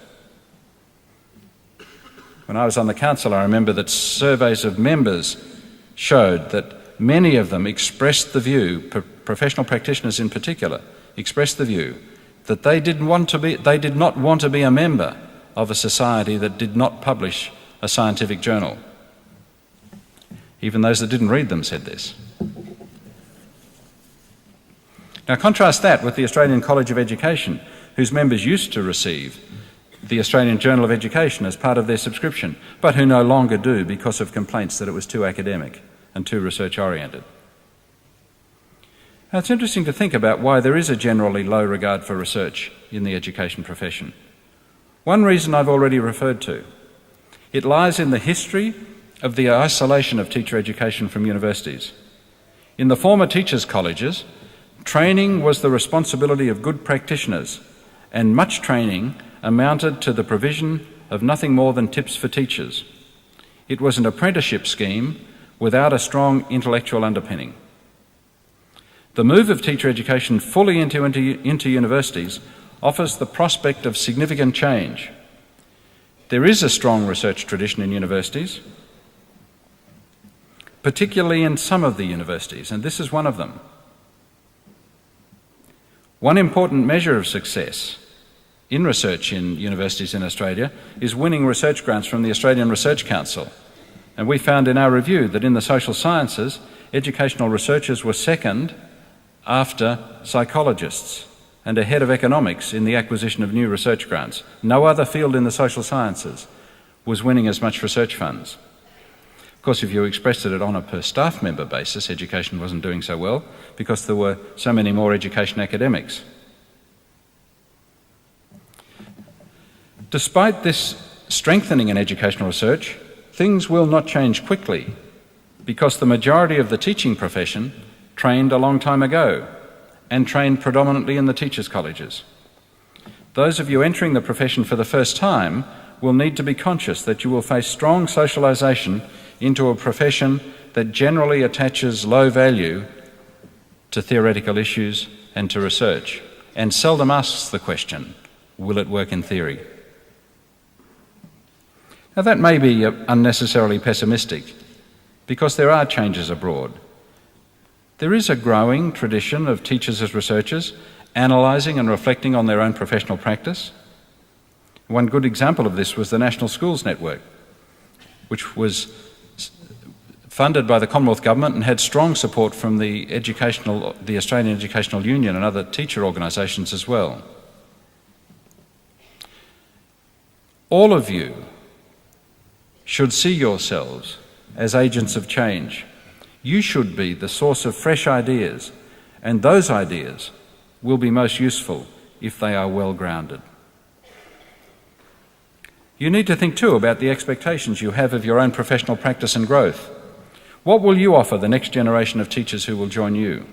When I was on the council, I remember that surveys of members showed that many of them expressed the view, professional practitioners in particular, expressed the view that they did not want to be a member of a society that did not publish a scientific journal. Even those that didn't read them said this. Now contrast that with the Australian College of Education, whose members used to receive the Australian Journal of Education as part of their subscription, but who no longer do because of complaints that it was too academic and too research-oriented. Now, it's interesting to think about why there is a generally low regard for research in the education profession. One reason I've already referred to. It lies in the history of the isolation of teacher education from universities. In the former teachers' colleges, training was the responsibility of good practitioners, and much training amounted to the provision of nothing more than tips for teachers. It was an apprenticeship scheme without a strong intellectual underpinning. The move of teacher education fully into universities offers the prospect of significant change. There is a strong research tradition in universities, particularly in some of the universities, and this is one of them. One important measure of success in research in universities in Australia is winning research grants from the Australian Research Council. And we found in our review that in the social sciences, educational researchers were second after psychologists and ahead of economics in the acquisition of new research grants. No other field in the social sciences was winning as much research funds. Of course, if you expressed it on a per staff member basis, education wasn't doing so well because there were so many more education academics. Despite this strengthening in educational research, things will not change quickly because the majority of the teaching profession trained a long time ago and trained predominantly in the teachers' colleges. Those of you entering the profession for the first time will need to be conscious that you will face strong socialisation into a profession that generally attaches low value to theoretical issues and to research, and seldom asks the question, will it work in theory? Now that may be unnecessarily pessimistic, because there are changes abroad, There is a growing tradition of teachers as researchers, analysing and reflecting on their own professional practice. One good example of this was the National Schools Network, which was funded by the Commonwealth Government and had strong support from the Australian Educational Union and other teacher organisations as well. All of you should see yourselves as agents of change. You should be the source of fresh ideas, and those ideas will be most useful if they are well grounded. You need to think too about the expectations you have of your own professional practice and growth. What will you offer the next generation of teachers who will join you?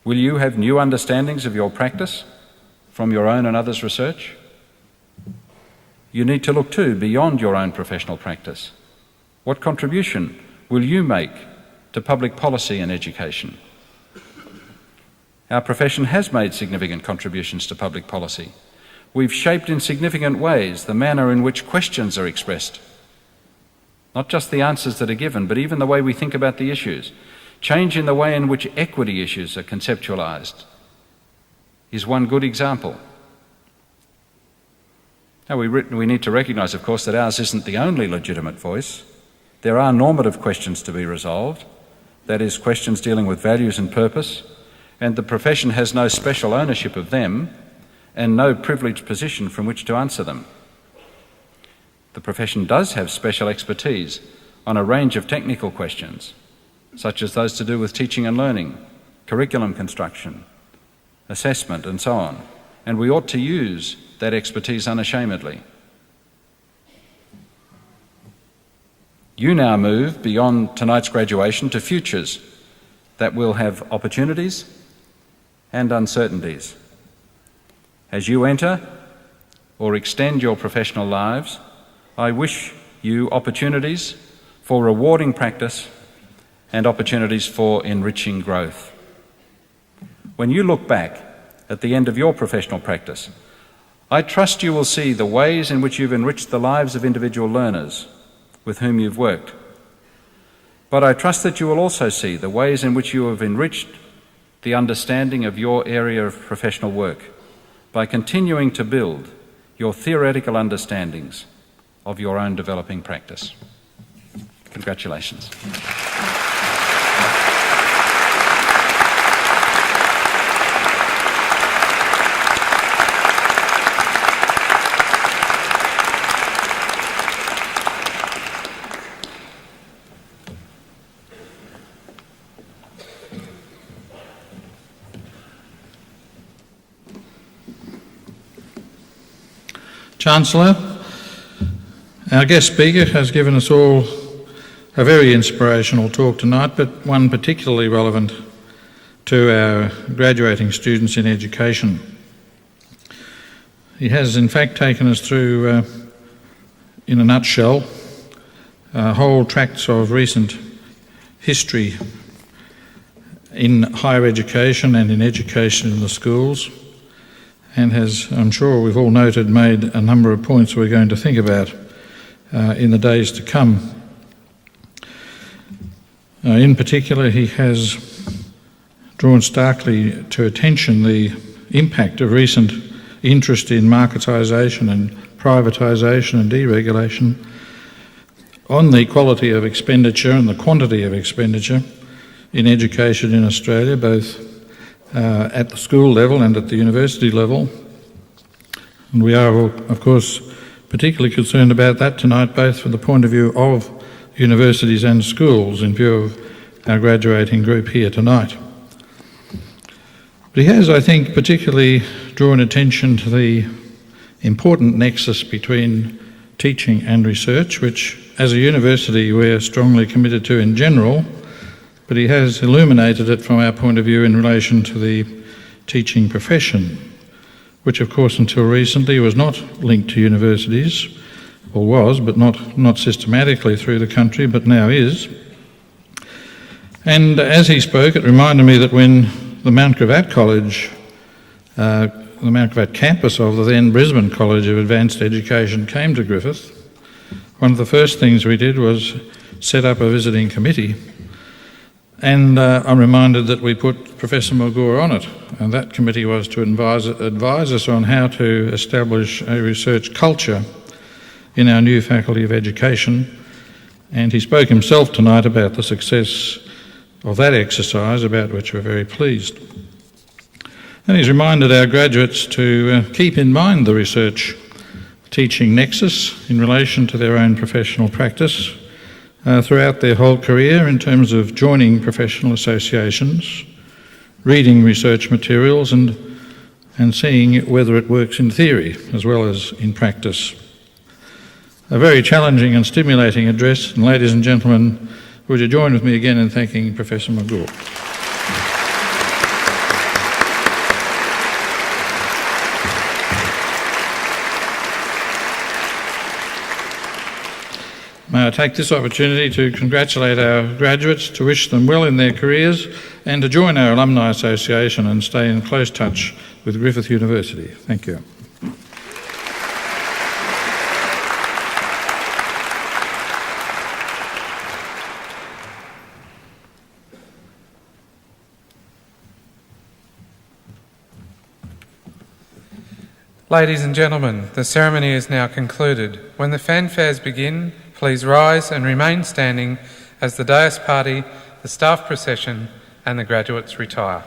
Will you have new understandings of your practice from your own and others' research? You need to look too beyond your own professional practice. What contribution will you make to public policy and education? Our profession has made significant contributions to public policy. We've shaped in significant ways the manner in which questions are expressed. Not just the answers that are given, but even the way we think about the issues. Change in the way in which equity issues are conceptualised is one good example. Now, we need to recognise, of course, that ours isn't the only legitimate voice. There are normative questions to be resolved, that is, questions dealing with values and purpose, and the profession has no special ownership of them and no privileged position from which to answer them. The profession does have special expertise on a range of technical questions, such as those to do with teaching and learning, curriculum construction, assessment, and so on, and we ought to use that expertise unashamedly. You now move beyond tonight's graduation to futures that will have opportunities and uncertainties. As you enter or extend your professional lives, I wish you opportunities for rewarding practice and opportunities for enriching growth. When you look back at the end of your professional practice, I trust you will see the ways in which you've enriched the lives of individual learners with whom you've worked. But I trust that you will also see the ways in which you have enriched the understanding of your area of professional work by continuing to build your theoretical understandings of your own developing practice. Congratulations. Chancellor, our guest speaker has given us all a very inspirational talk tonight, but one particularly relevant to our graduating students in education. He has in fact taken us through, in a nutshell, whole tracts of recent history in higher education and in education in the schools, and has, I'm sure we've all noted, made a number of points we're going to think about in the days to come. In particular, he has drawn starkly to attention the impact of recent interest in marketisation and privatisation and deregulation on the quality of expenditure and the quantity of expenditure in education in Australia, both at the school level and at the university level. And we are, of course, particularly concerned about that tonight, both from the point of view of universities and schools, in view of our graduating group here tonight. But he has, I think, particularly drawn attention to the important nexus between teaching and research, which as a university we're strongly committed to in general, but he has illuminated it from our point of view in relation to the teaching profession, which of course until recently was not linked to universities, or was, but not systematically through the country, but now is. And as he spoke, it reminded me that when the Mount Gravatt College, the Mount Gravatt campus of the then Brisbane College of Advanced Education came to Griffith, one of the first things we did was set up a visiting committee And I'm reminded that we put Professor Magore on it, and that committee was to advise us on how to establish a research culture in our new Faculty of Education. And he spoke himself tonight about the success of that exercise, about which we're very pleased. And he's reminded our graduates to keep in mind the research teaching nexus in relation to their own professional practice throughout their whole career, in terms of joining professional associations, reading research materials and seeing whether it works in theory as well as in practice. A very challenging and stimulating address, and ladies and gentlemen, would you join with me again in thanking Professor Magore. May I take this opportunity to congratulate our graduates, to wish them well in their careers, and to join our Alumni Association and stay in close touch with Griffith University. Thank you. Ladies and gentlemen, the ceremony is now concluded. When the fanfares begin, please rise and remain standing as the Deus Party, the staff procession and the graduates retire.